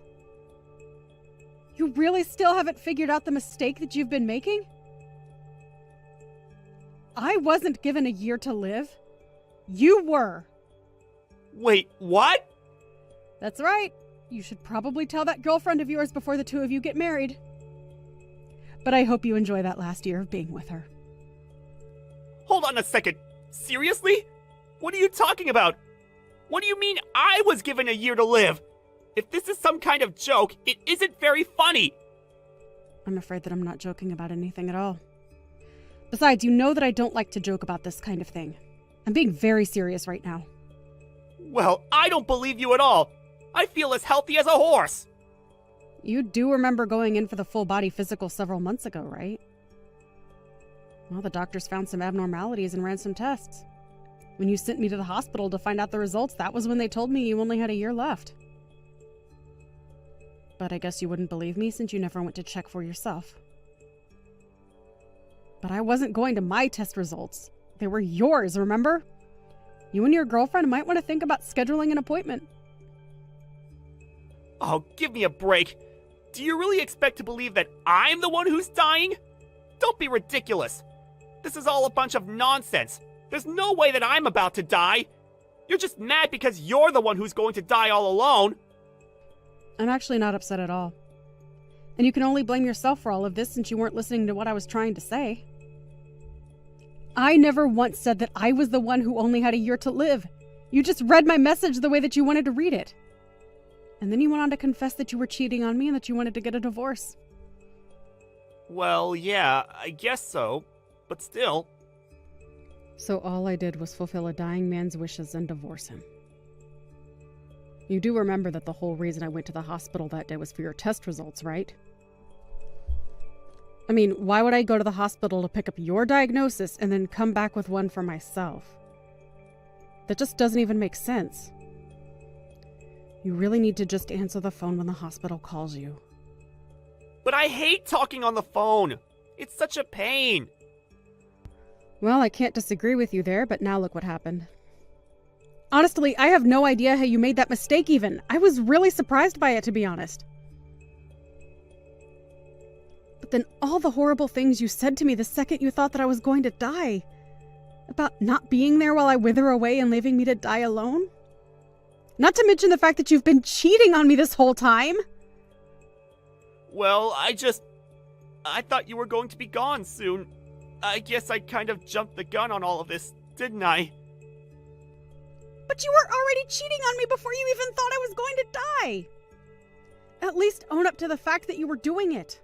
You really still haven't figured out the mistake that you've been making? I wasn't given a year to live. You were. Wait, what? That's right. You should probably tell that girlfriend of yours before the two of you get married. But I hope you enjoy that last year of being with her. Hold on a second. Seriously? What are you talking about? What do you mean I was given a year to live? If this is some kind of joke, it isn't very funny. I'm afraid that I'm not joking about anything at all. Besides, you know that I don't like to joke about this kind of thing. I'm being very serious right now. Well, I don't believe you at all. I feel as healthy as a horse. You do remember going in for the full body physical several months ago, right? Well, the doctors found some abnormalities and ran some tests. When you sent me to the hospital to find out the results, that was when they told me you only had a year left. But I guess you wouldn't believe me since you never went to check for yourself. But I wasn't going to my test results. They were yours, remember? You and your girlfriend might want to think about scheduling an appointment. Oh, give me a break. Do you really expect to believe that I'm the one who's dying? Don't be ridiculous. This is all a bunch of nonsense. There's no way that I'm about to die. You're just mad because you're the one who's going to die all alone. I'm actually not upset at all. And you can only blame yourself for all of this since you weren't listening to what I was trying to say. I never once said that I was the one who only had a year to live. You just read my message the way that you wanted to read it. And then you went on to confess that you were cheating on me and that you wanted to get a divorce. Well, yeah, I guess so. But still. So all I did was fulfill a dying man's wishes and divorce him. You do remember that the whole reason I went to the hospital that day was for your test results, right? I mean, why would I go to the hospital to pick up your diagnosis and then come back with one for myself? That just doesn't even make sense. You really need to just answer the phone when the hospital calls you. But I hate talking on the phone. It's such a pain. Well, I can't disagree with you there, but now look what happened. Honestly, I have no idea how you made that mistake even. I was really surprised by it, to be honest. But then all the horrible things you said to me the second you thought that I was going to die. About not being there while I wither away and leaving me to die alone. Not to mention the fact that you've been cheating on me this whole time. Well, I thought you were going to be gone soon. I guess I kind of jumped the gun on all of this, didn't I? But you were already cheating on me before you even thought I was going to die. At least own up to the fact that you were doing it.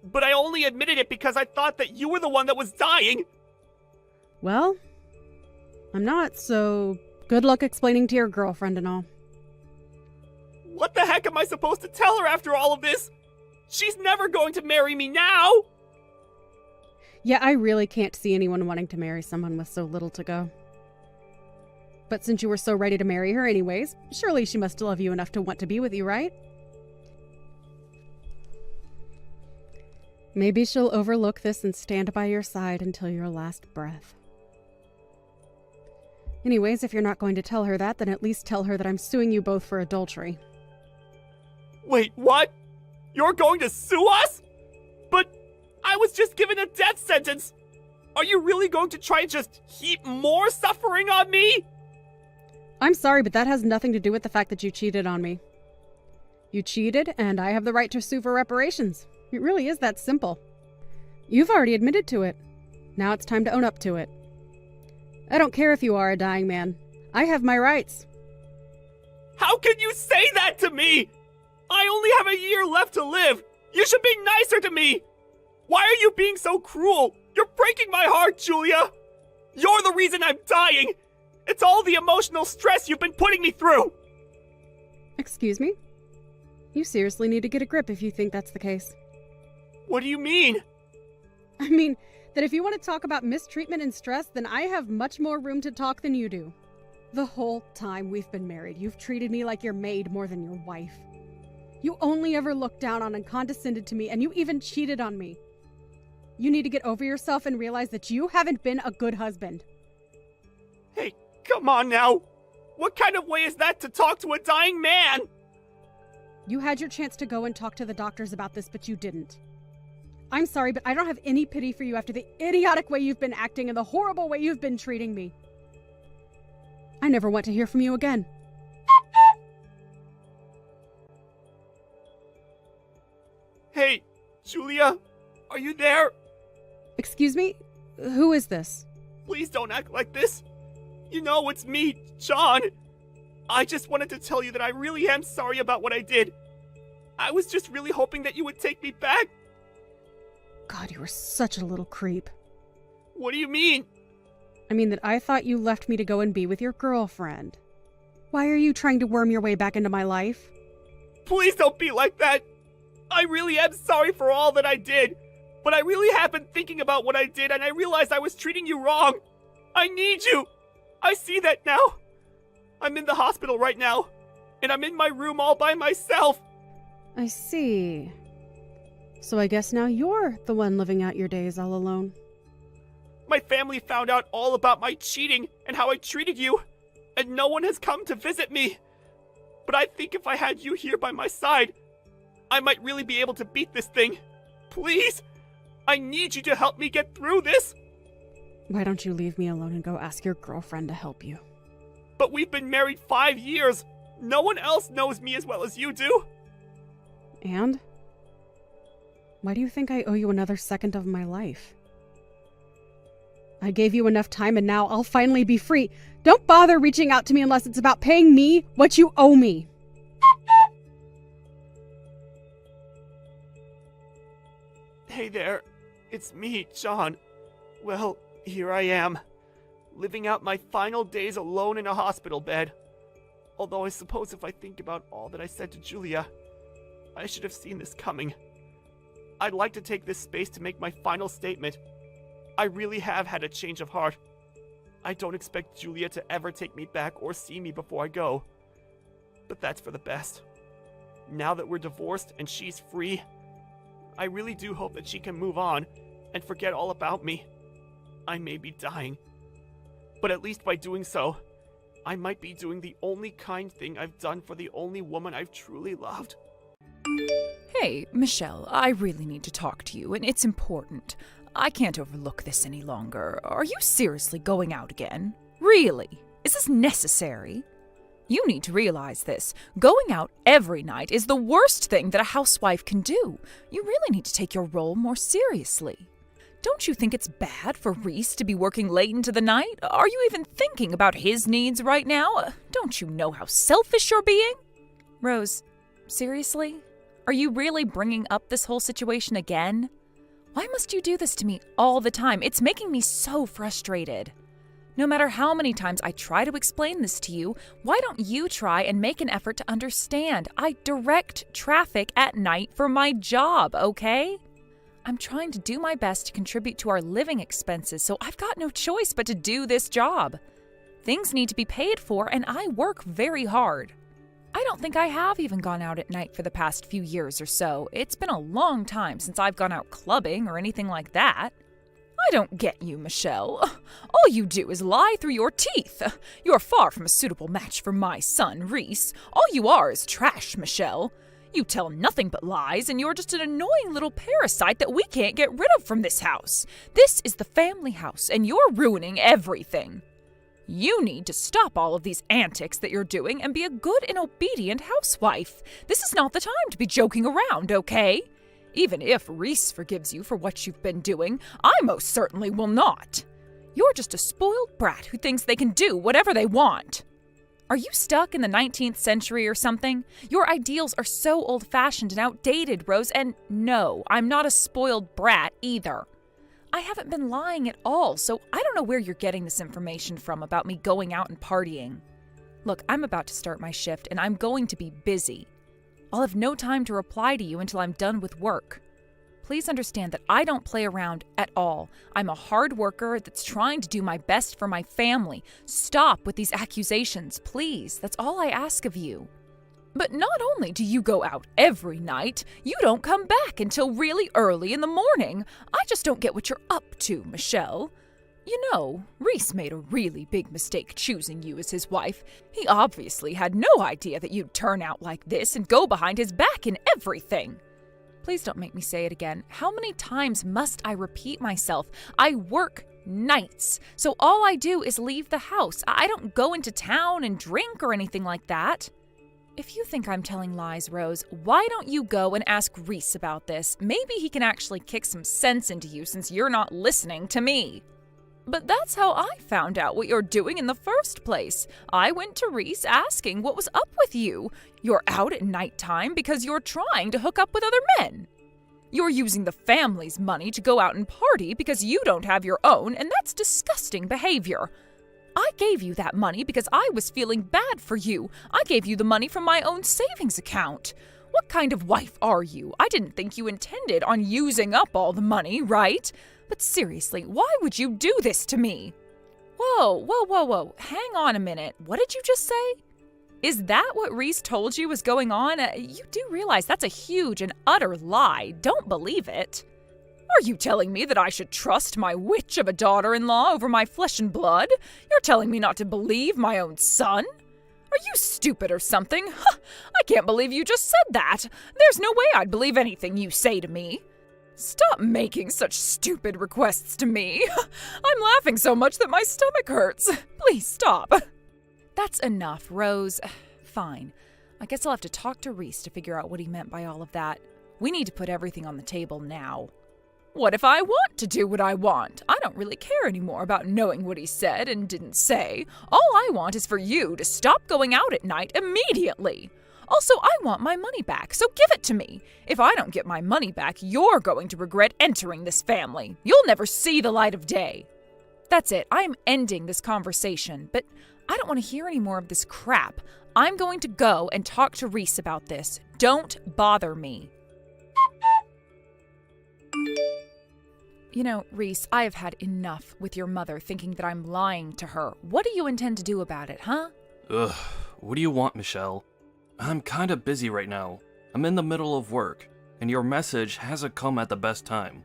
But I only admitted it because I thought that you were the one that was dying. Well, I'm not, so good luck explaining to your girlfriend and all. What the heck am I supposed to tell her after all of this? She's never going to marry me now! Yeah, I really can't see anyone wanting to marry someone with so little to go. But since you were so ready to marry her anyways, surely she must love you enough to want to be with you, right? Maybe she'll overlook this and stand by your side until your last breath. Anyways, if you're not going to tell her that, then at least tell her that I'm suing you both for adultery. Wait, what? You're going to sue us? But I was just given a death sentence. Are you really going to try and just heap more suffering on me? I'm sorry, but that has nothing to do with the fact that you cheated on me. You cheated, and I have the right to sue for reparations. It really is that simple. You've already admitted to it. Now it's time to own up to it. I don't care if you are a dying man. I have my rights. How can you say that to me? I only have a year left to live. You should be nicer to me. Why are you being so cruel? You're breaking my heart, Julia. You're the reason I'm dying. It's all the emotional stress you've been putting me through. Excuse me? You seriously need to get a grip if you think that's the case. What do you mean? I mean, that if you want to talk about mistreatment and stress, then I have much more room to talk than you do. The whole time we've been married, you've treated me like your maid more than your wife. You only ever looked down on and condescended to me, and you even cheated on me. You need to get over yourself and realize that you haven't been a good husband. Hey, come on now. What kind of way is that to talk to a dying man? You had your chance to go and talk to the doctors about this, but you didn't. I'm sorry, but I don't have any pity for you after the idiotic way you've been acting and the horrible way you've been treating me. I never want to hear from you again. Hey, Julia, are you there? Excuse me? Who is this? Please don't act like this. You know it's me, John. I just wanted to tell you that I really am sorry about what I did. I was just really hoping that you would take me back. God, you were such a little creep. What do you mean? I mean that I thought you left me to go and be with your girlfriend. Why are you trying to worm your way back into my life? Please don't be like that. I really am sorry for all that I did. But I really have been thinking about what I did, and I realized I was treating you wrong. I need you. I see that now. I'm in the hospital right now, and I'm in my room all by myself. I see. So I guess now you're the one living out your days all alone. My family found out all about my cheating and how I treated you, and no one has come to visit me. But I think if I had you here by my side, I might really be able to beat this thing. Please, I need you to help me get through this. Why don't you leave me alone and go ask your girlfriend to help you? But we've been married 5 years. No one else knows me as well as you do. And? Why do you think I owe you another second of my life? I gave you enough time and now I'll finally be free. Don't bother reaching out to me unless it's about paying me what you owe me. Hey there, it's me, John. Well, here I am, living out my final days alone in a hospital bed. Although I suppose if I think about all that I said to Julia, I should have seen this coming. I'd like to take this space to make my final statement. I really have had a change of heart. I don't expect Julia to ever take me back or see me before I go. But that's for the best. Now that we're divorced and she's free, I really do hope that she can move on and forget all about me. I may be dying, but at least by doing so, I might be doing the only kind thing I've done for the only woman I've truly loved. Hey, Michelle, I really need to talk to you, and it's important. I can't overlook this any longer. Are you seriously going out again? Really? Is this necessary? You need to realize this. Going out every night is the worst thing that a housewife can do. You really need to take your role more seriously. Don't you think it's bad for Reese to be working late into the night? Are you even thinking about his needs right now? Don't you know how selfish you're being? Rose, seriously? Are you really bringing up this whole situation again? Why must you do this to me all the time? It's making me so frustrated. No matter how many times I try to explain this to you, why don't you try and make an effort to understand? I direct traffic at night for my job, okay? I'm trying to do my best to contribute to our living expenses, so I've got no choice but to do this job. Things need to be paid for, and I work very hard. I don't think I have even gone out at night for the past few years or so. It's been a long time since I've gone out clubbing or anything like that. I don't get you, Michelle. All you do is lie through your teeth. You're far from a suitable match for my son, Reese. All you are is trash, Michelle. You tell nothing but lies, and you're just an annoying little parasite that we can't get rid of from this house. This is the family house, and you're ruining everything. You need to stop all of these antics that you're doing and be a good and obedient housewife. This is not the time to be joking around, okay? Even if Reese forgives you for what you've been doing, I most certainly will not. You're just a spoiled brat who thinks they can do whatever they want. Are you stuck in the 19th century or something? Your ideals are so old-fashioned and outdated, Rose, and no, I'm not a spoiled brat either. I haven't been lying at all, so I don't know where you're getting this information from about me going out and partying. Look, I'm about to start my shift, and I'm going to be busy. I'll have no time to reply to you until I'm done with work. Please understand that I don't play around at all. I'm a hard worker that's trying to do my best for my family. Stop with these accusations, please. That's all I ask of you. But not only do you go out every night, you don't come back until really early in the morning. I just don't get what you're up to, Michelle. You know, Reese made a really big mistake choosing you as his wife. He obviously had no idea that you'd turn out like this and go behind his back in everything. Please don't make me say it again. How many times must I repeat myself? I work nights, so all I do is leave the house. I don't go into town and drink or anything like that. If you think I'm telling lies, Rose, why don't you go and ask Reese about this? Maybe he can actually kick some sense into you since you're not listening to me. But that's how I found out what you're doing in the first place. I went to Reese asking what was up with you. You're out at nighttime because you're trying to hook up with other men. You're using the family's money to go out and party because you don't have your own, and that's disgusting behavior. I gave you that money because I was feeling bad for you. I gave you the money from my own savings account. What kind of wife are you? I didn't think you intended on using up all the money, right? But seriously, why would you do this to me? Whoa. Hang on a minute. What did you just say? Is that what Reese told you was going on? You do realize that's a huge and utter lie. Don't believe it. Are you telling me that I should trust my witch of a daughter-in-law over my flesh and blood? You're telling me not to believe my own son? Are you stupid or something? I can't believe you just said that. There's no way I'd believe anything you say to me. Stop making such stupid requests to me. I'm laughing so much that my stomach hurts. Please stop. That's enough, Rose. Fine. I guess I'll have to talk to Reese to figure out what he meant by all of that. We need to put everything on the table now. What if I want to do what I want? I don't really care anymore about knowing what he said and didn't say. All I want is for you to stop going out at night immediately. Also, I want my money back, so give it to me. If I don't get my money back, you're going to regret entering this family. You'll never see the light of day. That's it. I'm ending this conversation, but I don't want to hear any more of this crap. I'm going to go and talk to Reese about this. Don't bother me. You know, Reese, I have had enough with your mother thinking that I'm lying to her. What do you intend to do about it, huh? Ugh, what do you want, Michelle? I'm kinda busy right now. I'm in the middle of work, and your message hasn't come at the best time.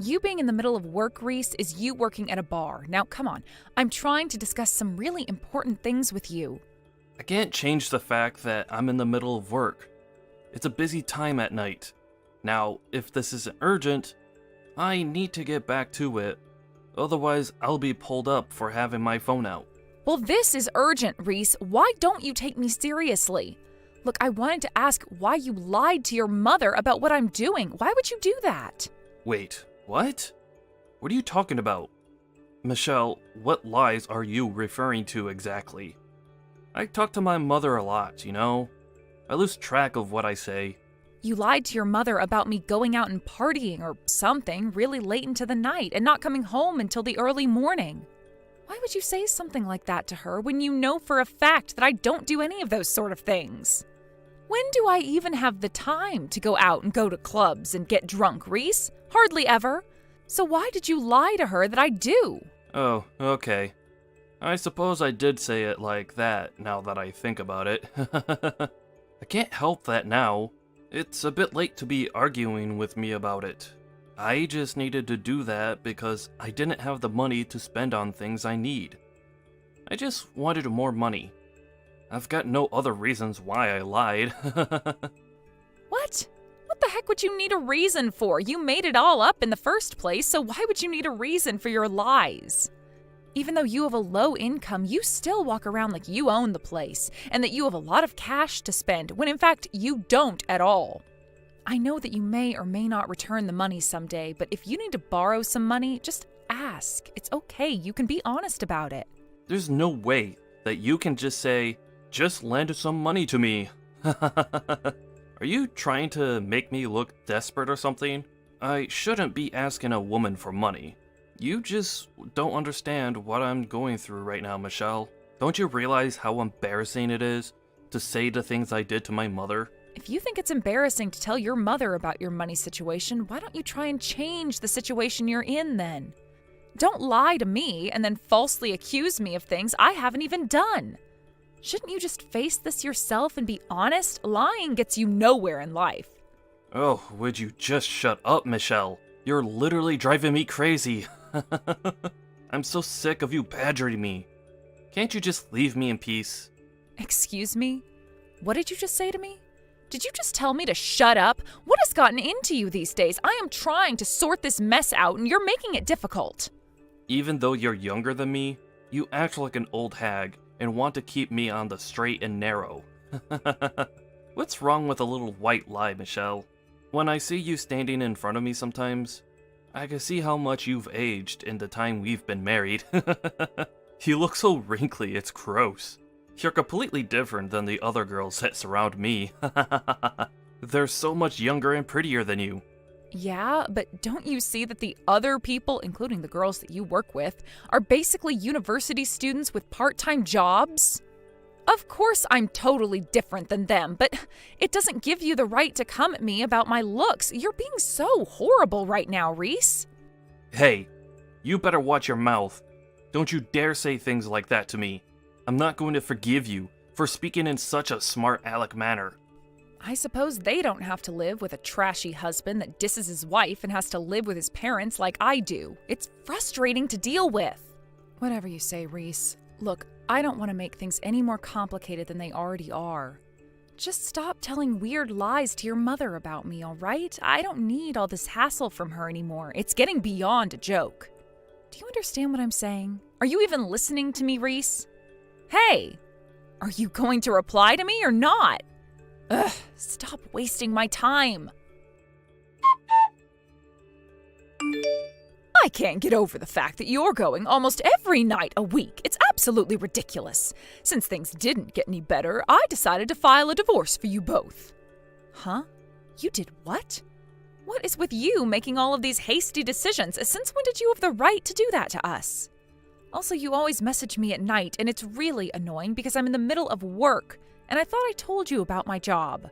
You being in the middle of work, Reese, is you working at a bar. Now, come on. I'm trying to discuss some really important things with you. I can't change the fact that I'm in the middle of work. It's a busy time at night. Now, if this isn't urgent, I need to get back to it. Otherwise, I'll be pulled up for having my phone out. Well, this is urgent, Reese. Why don't you take me seriously? Look, I wanted to ask why you lied to your mother about what I'm doing. Why would you do that? Wait, what? What are you talking about? Michelle, what lies are you referring to exactly? I talk to my mother a lot, you know? I lose track of what I say. You lied to your mother about me going out and partying or something really late into the night and not coming home until the early morning. Why would you say something like that to her when you know for a fact that I don't do any of those sort of things? When do I even have the time to go out and go to clubs and get drunk, Reese? Hardly ever. So why did you lie to her that I do? Oh, okay. I suppose I did say it like that, now that I think about it. I can't help that now. It's a bit late to be arguing with me about it. I just needed to do that because I didn't have the money to spend on things I need. I just wanted more money. I've got no other reasons why I lied. What? What the heck would you need a reason for? You made it all up in the first place, so why would you need a reason for your lies? Even though you have a low income, you still walk around like you own the place and that you have a lot of cash to spend, when in fact you don't at all. I know that you may or may not return the money someday, but if you need to borrow some money, just ask. It's okay. You can be honest about it. There's no way that you can just say, just lend some money to me. Are you trying to make me look desperate or something? I shouldn't be asking a woman for money. You just don't understand what I'm going through right now, Michelle. Don't you realize how embarrassing it is to say the things I did to my mother? If you think it's embarrassing to tell your mother about your money situation, why don't you try and change the situation you're in then? Don't lie to me and then falsely accuse me of things I haven't even done. Shouldn't you just face this yourself and be honest? Lying gets you nowhere in life. Oh, would you just shut up, Michelle? You're literally driving me crazy. I'm so sick of you badgering me. Can't you just leave me in peace? Excuse me? What did you just say to me? Did you just tell me to shut up? What has gotten into you these days? I am trying to sort this mess out and you're making it difficult. Even though you're younger than me, you act like an old hag and want to keep me on the straight and narrow. What's wrong with a little white lie, Michelle? When I see you standing in front of me sometimes, I can see how much you've aged in the time we've been married. You look so wrinkly, it's gross. You're completely different than the other girls that surround me. They're so much younger and prettier than you. Yeah, but don't you see that the other people, including the girls that you work with, are basically university students with part-time jobs? Of course I'm totally different than them, but it doesn't give you the right to come at me about my looks. You're being so horrible right now, Reese. Hey, you better watch your mouth. Don't you dare say things like that to me. I'm not going to forgive you for speaking in such a smart aleck manner. I suppose they don't have to live with a trashy husband that disses his wife and has to live with his parents like I do. It's frustrating to deal with. Whatever you say, Reese. Look, I don't want to make things any more complicated than they already are. Just stop telling weird lies to your mother about me, all right? I don't need all this hassle from her anymore. It's getting beyond a joke. Do you understand what I'm saying? Are you even listening to me, Reese? Hey, are you going to reply to me or not? Ugh, stop wasting my time. I can't get over the fact that you're going almost every night a week. It's absolutely ridiculous. Since things didn't get any better, I decided to file a divorce for you both. Huh? You did what? What is with you making all of these hasty decisions? Since when did you have the right to do that to us? Also, you always message me at night, and it's really annoying because I'm in the middle of work, and I thought I told you about my job.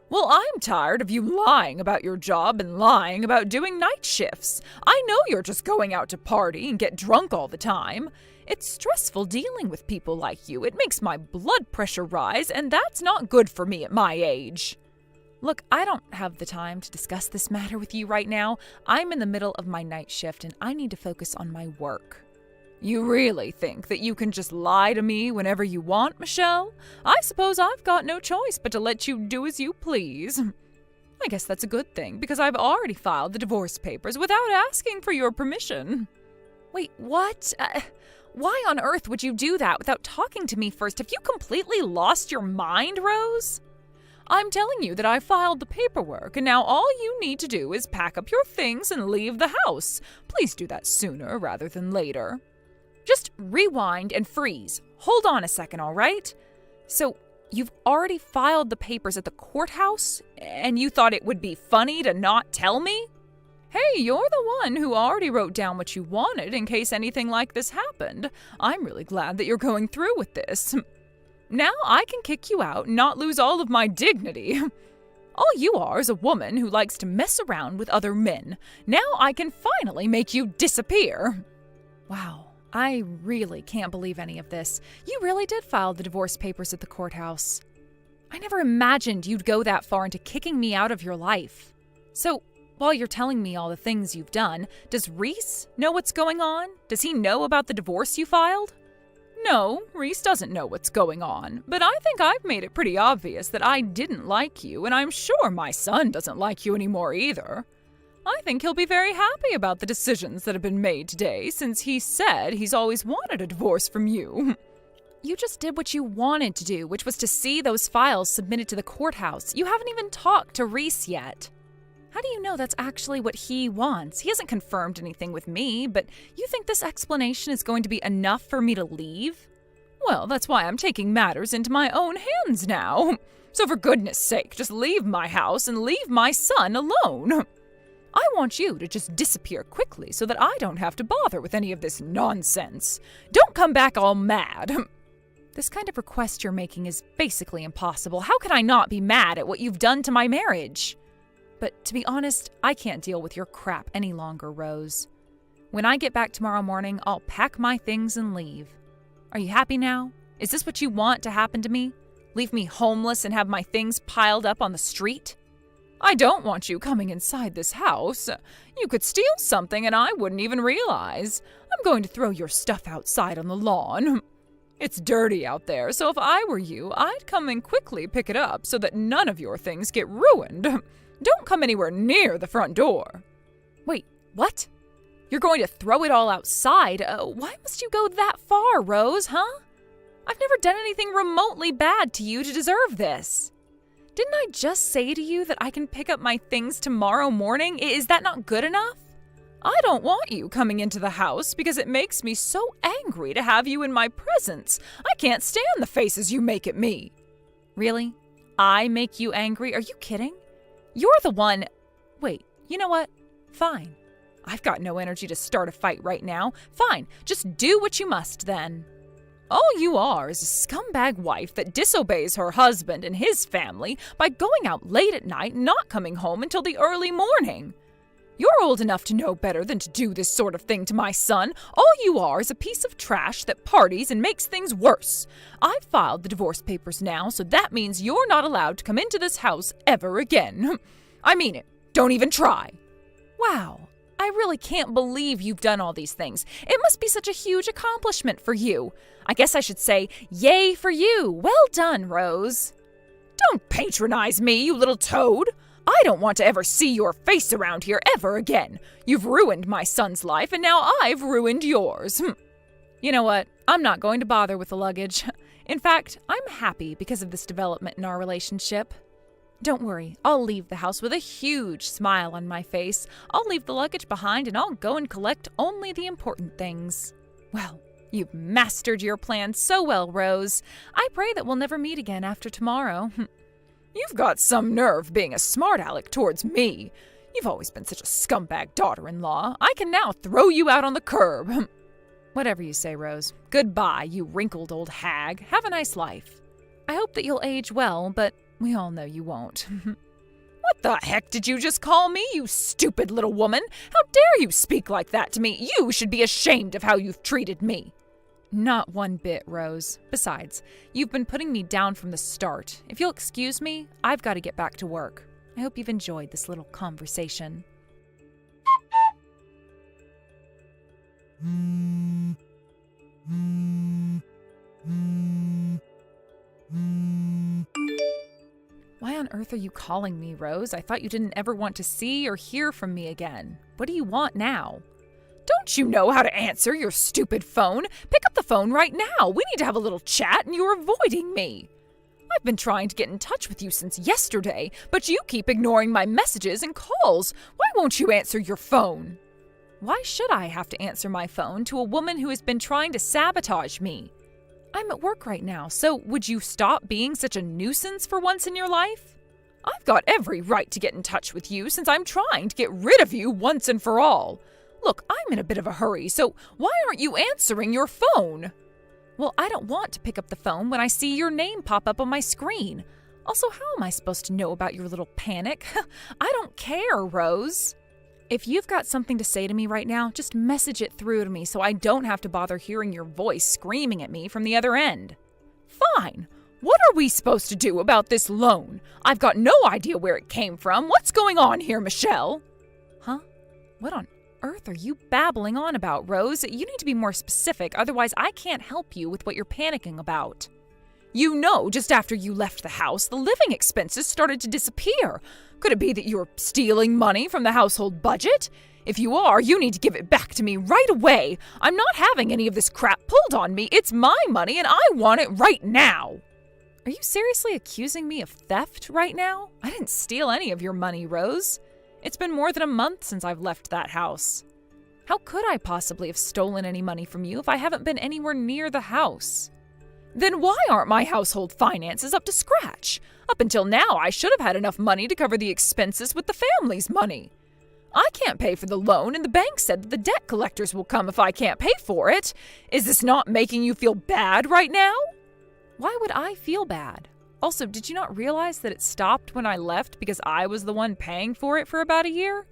Well, I'm tired of you lying about your job and lying about doing night shifts. I know you're just going out to party and get drunk all the time. It's stressful dealing with people like you. It makes my blood pressure rise, and that's not good for me at my age. Look, I don't have the time to discuss this matter with you right now. I'm in the middle of my night shift, and I need to focus on my work. You really think that you can just lie to me whenever you want, Michelle? I suppose I've got no choice but to let you do as you please. I guess that's a good thing, because I've already filed the divorce papers without asking for your permission. Wait, what? Why on earth would you do that without talking to me first? Have you completely lost your mind, Rose? I'm telling you that I filed the paperwork, and now all you need to do is pack up your things and leave the house. Please do that sooner rather than later. Just rewind and freeze. Hold on a second, all right? So, you've already filed the papers at the courthouse, and you thought it would be funny to not tell me? Hey, you're the one who already wrote down what you wanted in case anything like this happened. I'm really glad that you're going through with this. Now I can kick you out and not lose all of my dignity. All you are is a woman who likes to mess around with other men. Now I can finally make you disappear. Wow. I really can't believe any of this. You really did file the divorce papers at the courthouse. I never imagined you'd go that far into kicking me out of your life. So, while you're telling me all the things you've done, does Reese know what's going on? Does he know about the divorce you filed? No, Reese doesn't know what's going on, but I think I've made it pretty obvious that I didn't like you, and I'm sure my son doesn't like you anymore either. I think he'll be very happy about the decisions that have been made today, since he said he's always wanted a divorce from you. You just did what you wanted to do, which was to see those files submitted to the courthouse. You haven't even talked to Reese yet. How do you know that's actually what he wants? He hasn't confirmed anything with me, but you think this explanation is going to be enough for me to leave? Well, that's why I'm taking matters into my own hands now. So for goodness sake, just leave my house and leave my son alone. I want you to just disappear quickly so that I don't have to bother with any of this nonsense. Don't come back all mad. This kind of request you're making is basically impossible. How can I not be mad at what you've done to my marriage? But to be honest, I can't deal with your crap any longer, Rose. When I get back tomorrow morning, I'll pack my things and leave. Are you happy now? Is this what you want to happen to me? Leave me homeless and have my things piled up on the street? I don't want you coming inside this house. You could steal something and I wouldn't even realize. I'm going to throw your stuff outside on the lawn. It's dirty out there, so if I were you, I'd come and quickly pick it up so that none of your things get ruined. Don't come anywhere near the front door. Wait, what? You're going to throw it all outside? Why must you go that far, Rose, huh? I've never done anything remotely bad to you to deserve this. Didn't I just say to you that I can pick up my things tomorrow morning? Is that not good enough? I don't want you coming into the house because it makes me so angry to have you in my presence. I can't stand the faces you make at me. Really? I make you angry? Are you kidding? You're the one... Wait, you know what? Fine. I've got no energy to start a fight right now. Fine, just do what you must then. All you are is a scumbag wife that disobeys her husband and his family by going out late at night and not coming home until the early morning. You're old enough to know better than to do this sort of thing to my son. All you are is a piece of trash that parties and makes things worse. I've filed the divorce papers now, so that means you're not allowed to come into this house ever again. I mean it. Don't even try. Wow. I really can't believe you've done all these things. It must be such a huge accomplishment for you. I guess I should say, yay for you. Well done, Rose. Don't patronize me, you little toad. I don't want to ever see your face around here ever again. You've ruined my son's life, and now I've ruined yours. You know what? I'm not going to bother with the luggage. In fact, I'm happy because of this development in our relationship. Don't worry, I'll leave the house with a huge smile on my face. I'll leave the luggage behind and I'll go and collect only the important things. Well, you've mastered your plan so well, Rose. I pray that we'll never meet again after tomorrow. You've got some nerve being a smart aleck towards me. You've always been such a scumbag daughter-in-law. I can now throw you out on the curb. Whatever you say, Rose. Goodbye, you wrinkled old hag. Have a nice life. I hope that you'll age well, but we all know you won't. What the heck did you just call me, you stupid little woman? How dare you speak like that to me? You should be ashamed of how you've treated me. Not one bit, Rose. Besides, you've been putting me down from the start. If you'll excuse me, I've got to get back to work. I hope you've enjoyed this little conversation. Why on earth are you calling me, Rose? I thought you didn't ever want to see or hear from me again. What do you want now? Don't you know how to answer your stupid phone? Pick up the phone right now. We need to have a little chat and you're avoiding me. I've been trying to get in touch with you since yesterday, but you keep ignoring my messages and calls. Why won't you answer your phone? Why should I have to answer my phone to a woman who has been trying to sabotage me? I'm at work right now, so would you stop being such a nuisance for once in your life? I've got every right to get in touch with you since I'm trying to get rid of you once and for all. Look, I'm in a bit of a hurry, so why aren't you answering your phone? Well, I don't want to pick up the phone when I see your name pop up on my screen. Also, how am I supposed to know about your little panic? I don't care, Rose. If you've got something to say to me right now, just message it through to me so I don't have to bother hearing your voice screaming at me from the other end. Fine. What are we supposed to do about this loan? I've got no idea where it came from. What's going on here, Michelle? Huh? What on earth are you babbling on about, Rose? You need to be more specific, otherwise I can't help you with what you're panicking about. You know, just after you left the house, the living expenses started to disappear. Could it be that you're stealing money from the household budget? If you are, you need to give it back to me right away. I'm not having any of this crap pulled on me. It's my money and I want it right now. Are you seriously accusing me of theft right now? I didn't steal any of your money, Rose. It's been more than a month since I've left that house. How could I possibly have stolen any money from you if I haven't been anywhere near the house? Then why aren't my household finances up to scratch? Up until now, I should have had enough money to cover the expenses with the family's money. I can't pay for the loan, and the bank said that the debt collectors will come if I can't pay for it. Is this not making you feel bad right now? Why would I feel bad? Also, did you not realize that it stopped when I left because I was the one paying for it for about a year?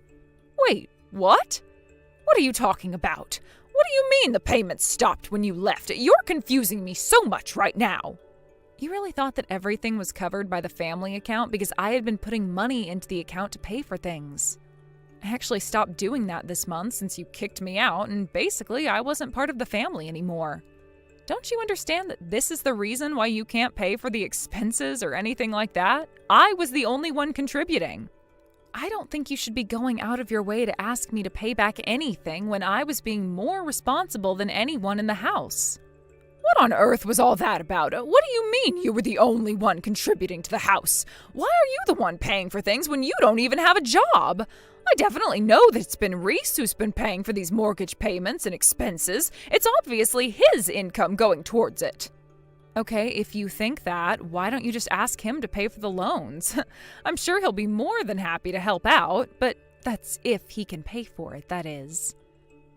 Wait, what? What are you talking about? What do you mean the payments stopped when you left? You're confusing me so much right now. You really thought that everything was covered by the family account because I had been putting money into the account to pay for things. I actually stopped doing that this month since you kicked me out, and basically I wasn't part of the family anymore. Don't you understand that this is the reason why you can't pay for the expenses or anything like that? I was the only one contributing. I don't think you should be going out of your way to ask me to pay back anything when I was being more responsible than anyone in the house. What on earth was all that about? What do you mean you were the only one contributing to the house? Why are you the one paying for things when you don't even have a job? I definitely know that it's been Reese who's been paying for these mortgage payments and expenses. It's obviously his income going towards it. Okay, if you think that, why don't you just ask him to pay for the loans? I'm sure he'll be more than happy to help out, but that's if he can pay for it, that is.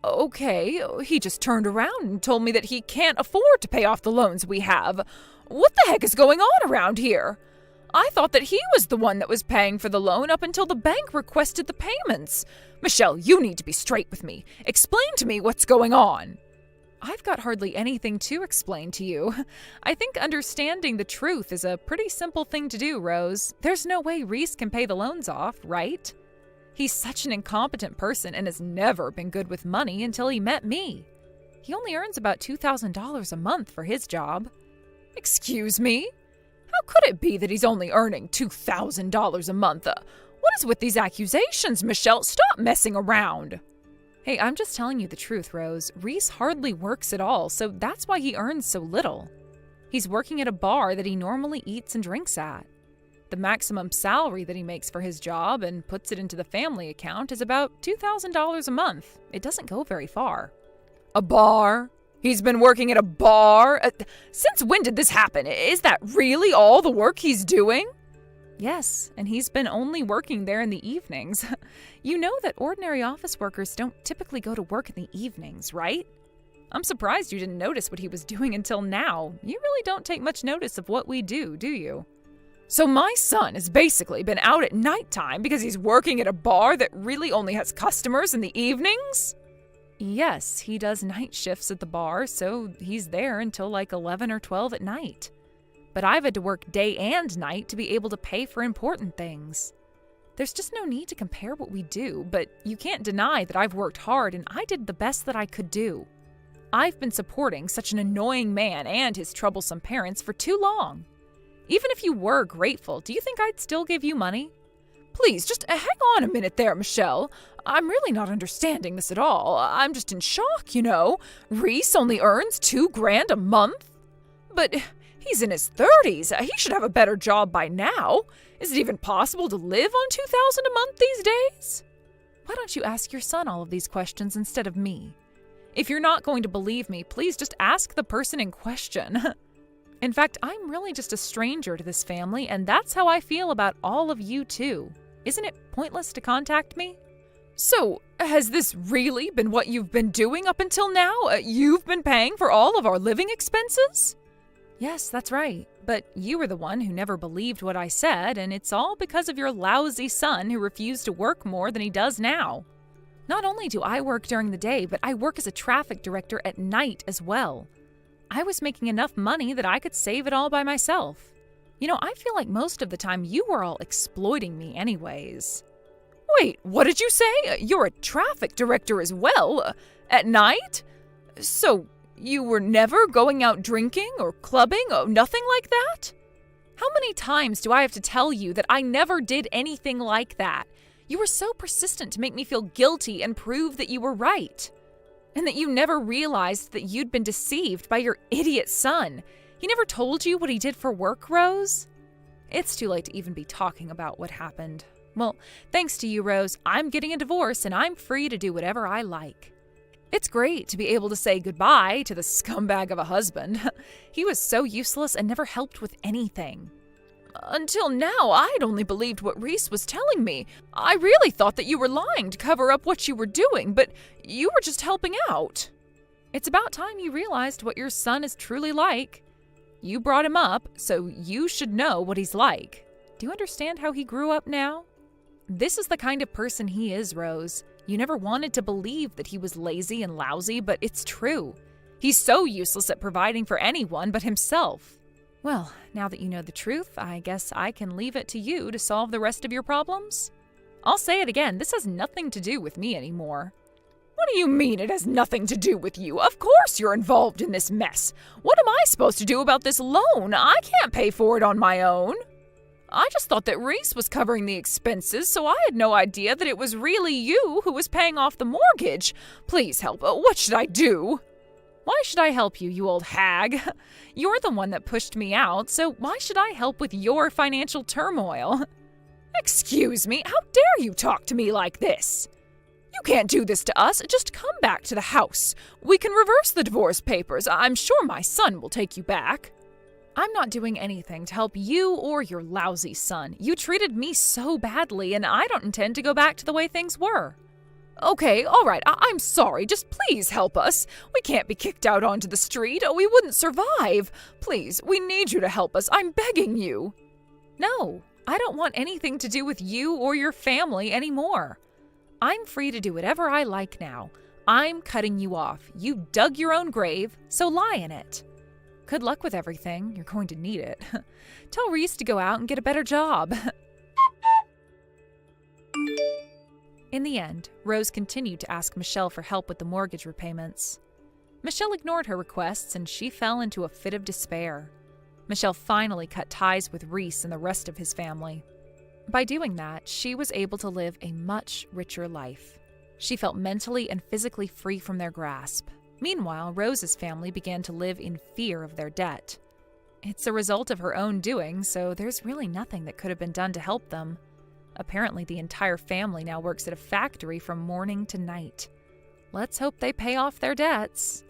Okay, he just turned around and told me that he can't afford to pay off the loans we have. What the heck is going on around here? I thought that he was the one that was paying for the loan up until the bank requested the payments. Michelle, you need to be straight with me. Explain to me what's going on. I've got hardly anything to explain to you. I think understanding the truth is a pretty simple thing to do, Rose. There's no way Reese can pay the loans off, right? He's such an incompetent person and has never been good with money until he met me. He only earns about $2,000 a month for his job. Excuse me? How could it be that he's only earning $2,000 a month? What is with these accusations, Michelle? Stop messing around. Hey, I'm just telling you the truth, Rose. Reese hardly works at all, so that's why he earns so little. He's working at a bar that he normally eats and drinks at. The maximum salary that he makes for his job and puts it into the family account is about $2,000 a month. It doesn't go very far. A bar? He's been working at a bar? Since when did this happen? Is that really all the work he's doing? Yes, and he's been only working there in the evenings. You know that ordinary office workers don't typically go to work in the evenings, right? I'm surprised you didn't notice what he was doing until now. You really don't take much notice of what we do you? So my son has basically been out at nighttime because he's working at a bar that really only has customers in the evenings? Yes, he does night shifts at the bar, so he's there until like 11 or 12 at night. But I've had to work day and night to be able to pay for important things. There's just no need to compare what we do, but you can't deny that I've worked hard and I did the best that I could do. I've been supporting such an annoying man and his troublesome parents for too long. Even if you were grateful, do you think I'd still give you money? Please, just hang on a minute there, Michelle. I'm really not understanding this at all. I'm just in shock, you know. Reese only earns $2,000 a month? But he's in his 30s. He should have a better job by now. Is it even possible to live on $2,000 a month these days? Why don't you ask your son all of these questions instead of me? If you're not going to believe me, please just ask the person in question. In fact, I'm really just a stranger to this family, and that's how I feel about all of you too. Isn't it pointless to contact me? So, has this really been what you've been doing up until now? You've been paying for all of our living expenses? Yes, that's right. But you were the one who never believed what I said, and it's all because of your lousy son who refused to work more than he does now. Not only do I work during the day, but I work as a traffic director at night as well. I was making enough money that I could save it all by myself. You know, I feel like most of the time you were all exploiting me anyways. Wait, what did you say? You're a traffic director as well? At night? So, you were never going out drinking or clubbing? Oh, nothing like that? How many times do I have to tell you that I never did anything like that? You were so persistent to make me feel guilty and prove that you were right. And that you never realized that you'd been deceived by your idiot son. He never told you what he did for work, Rose? It's too late to even be talking about what happened. Well, thanks to you, Rose, I'm getting a divorce and I'm free to do whatever I like. It's great to be able to say goodbye to the scumbag of a husband. He was so useless and never helped with anything. Until now, I'd only believed what Reese was telling me. I really thought that you were lying to cover up what you were doing, but you were just helping out. It's about time you realized what your son is truly like. You brought him up, so you should know what he's like. Do you understand how he grew up now? This is the kind of person he is, Rose. You never wanted to believe that he was lazy and lousy, but it's true. He's so useless at providing for anyone but himself. Well, now that you know the truth, I guess I can leave it to you to solve the rest of your problems. I'll say it again, this has nothing to do with me anymore. What do you mean it has nothing to do with you? Of course you're involved in this mess. What am I supposed to do about this loan? I can't pay for it on my own. I just thought that Reese was covering the expenses, so I had no idea that it was really you who was paying off the mortgage. Please help. What should I do? Why should I help you, you old hag? You're the one that pushed me out, so why should I help with your financial turmoil? Excuse me, how dare you talk to me like this? You can't do this to us. Just come back to the house. We can reverse the divorce papers. I'm sure my son will take you back. I'm not doing anything to help you or your lousy son. You treated me so badly, and I don't intend to go back to the way things were. Okay, all right, I'm sorry. Just please help us. We can't be kicked out onto the street. We wouldn't survive. Please, we need you to help us. I'm begging you. No, I don't want anything to do with you or your family anymore. I'm free to do whatever I like now. I'm cutting you off. You dug your own grave, so lie in it. Good luck with everything. You're going to need it. Tell Reese to go out and get a better job. In the end, Rose continued to ask Michelle for help with the mortgage repayments. Michelle ignored her requests and she fell into a fit of despair. Michelle finally cut ties with Reese and the rest of his family. By doing that, she was able to live a much richer life. She felt mentally and physically free from their grasp. Meanwhile, Rose's family began to live in fear of their debt. It's a result of her own doing, so there's really nothing that could have been done to help them. Apparently, the entire family now works at a factory from morning to night. Let's hope they pay off their debts.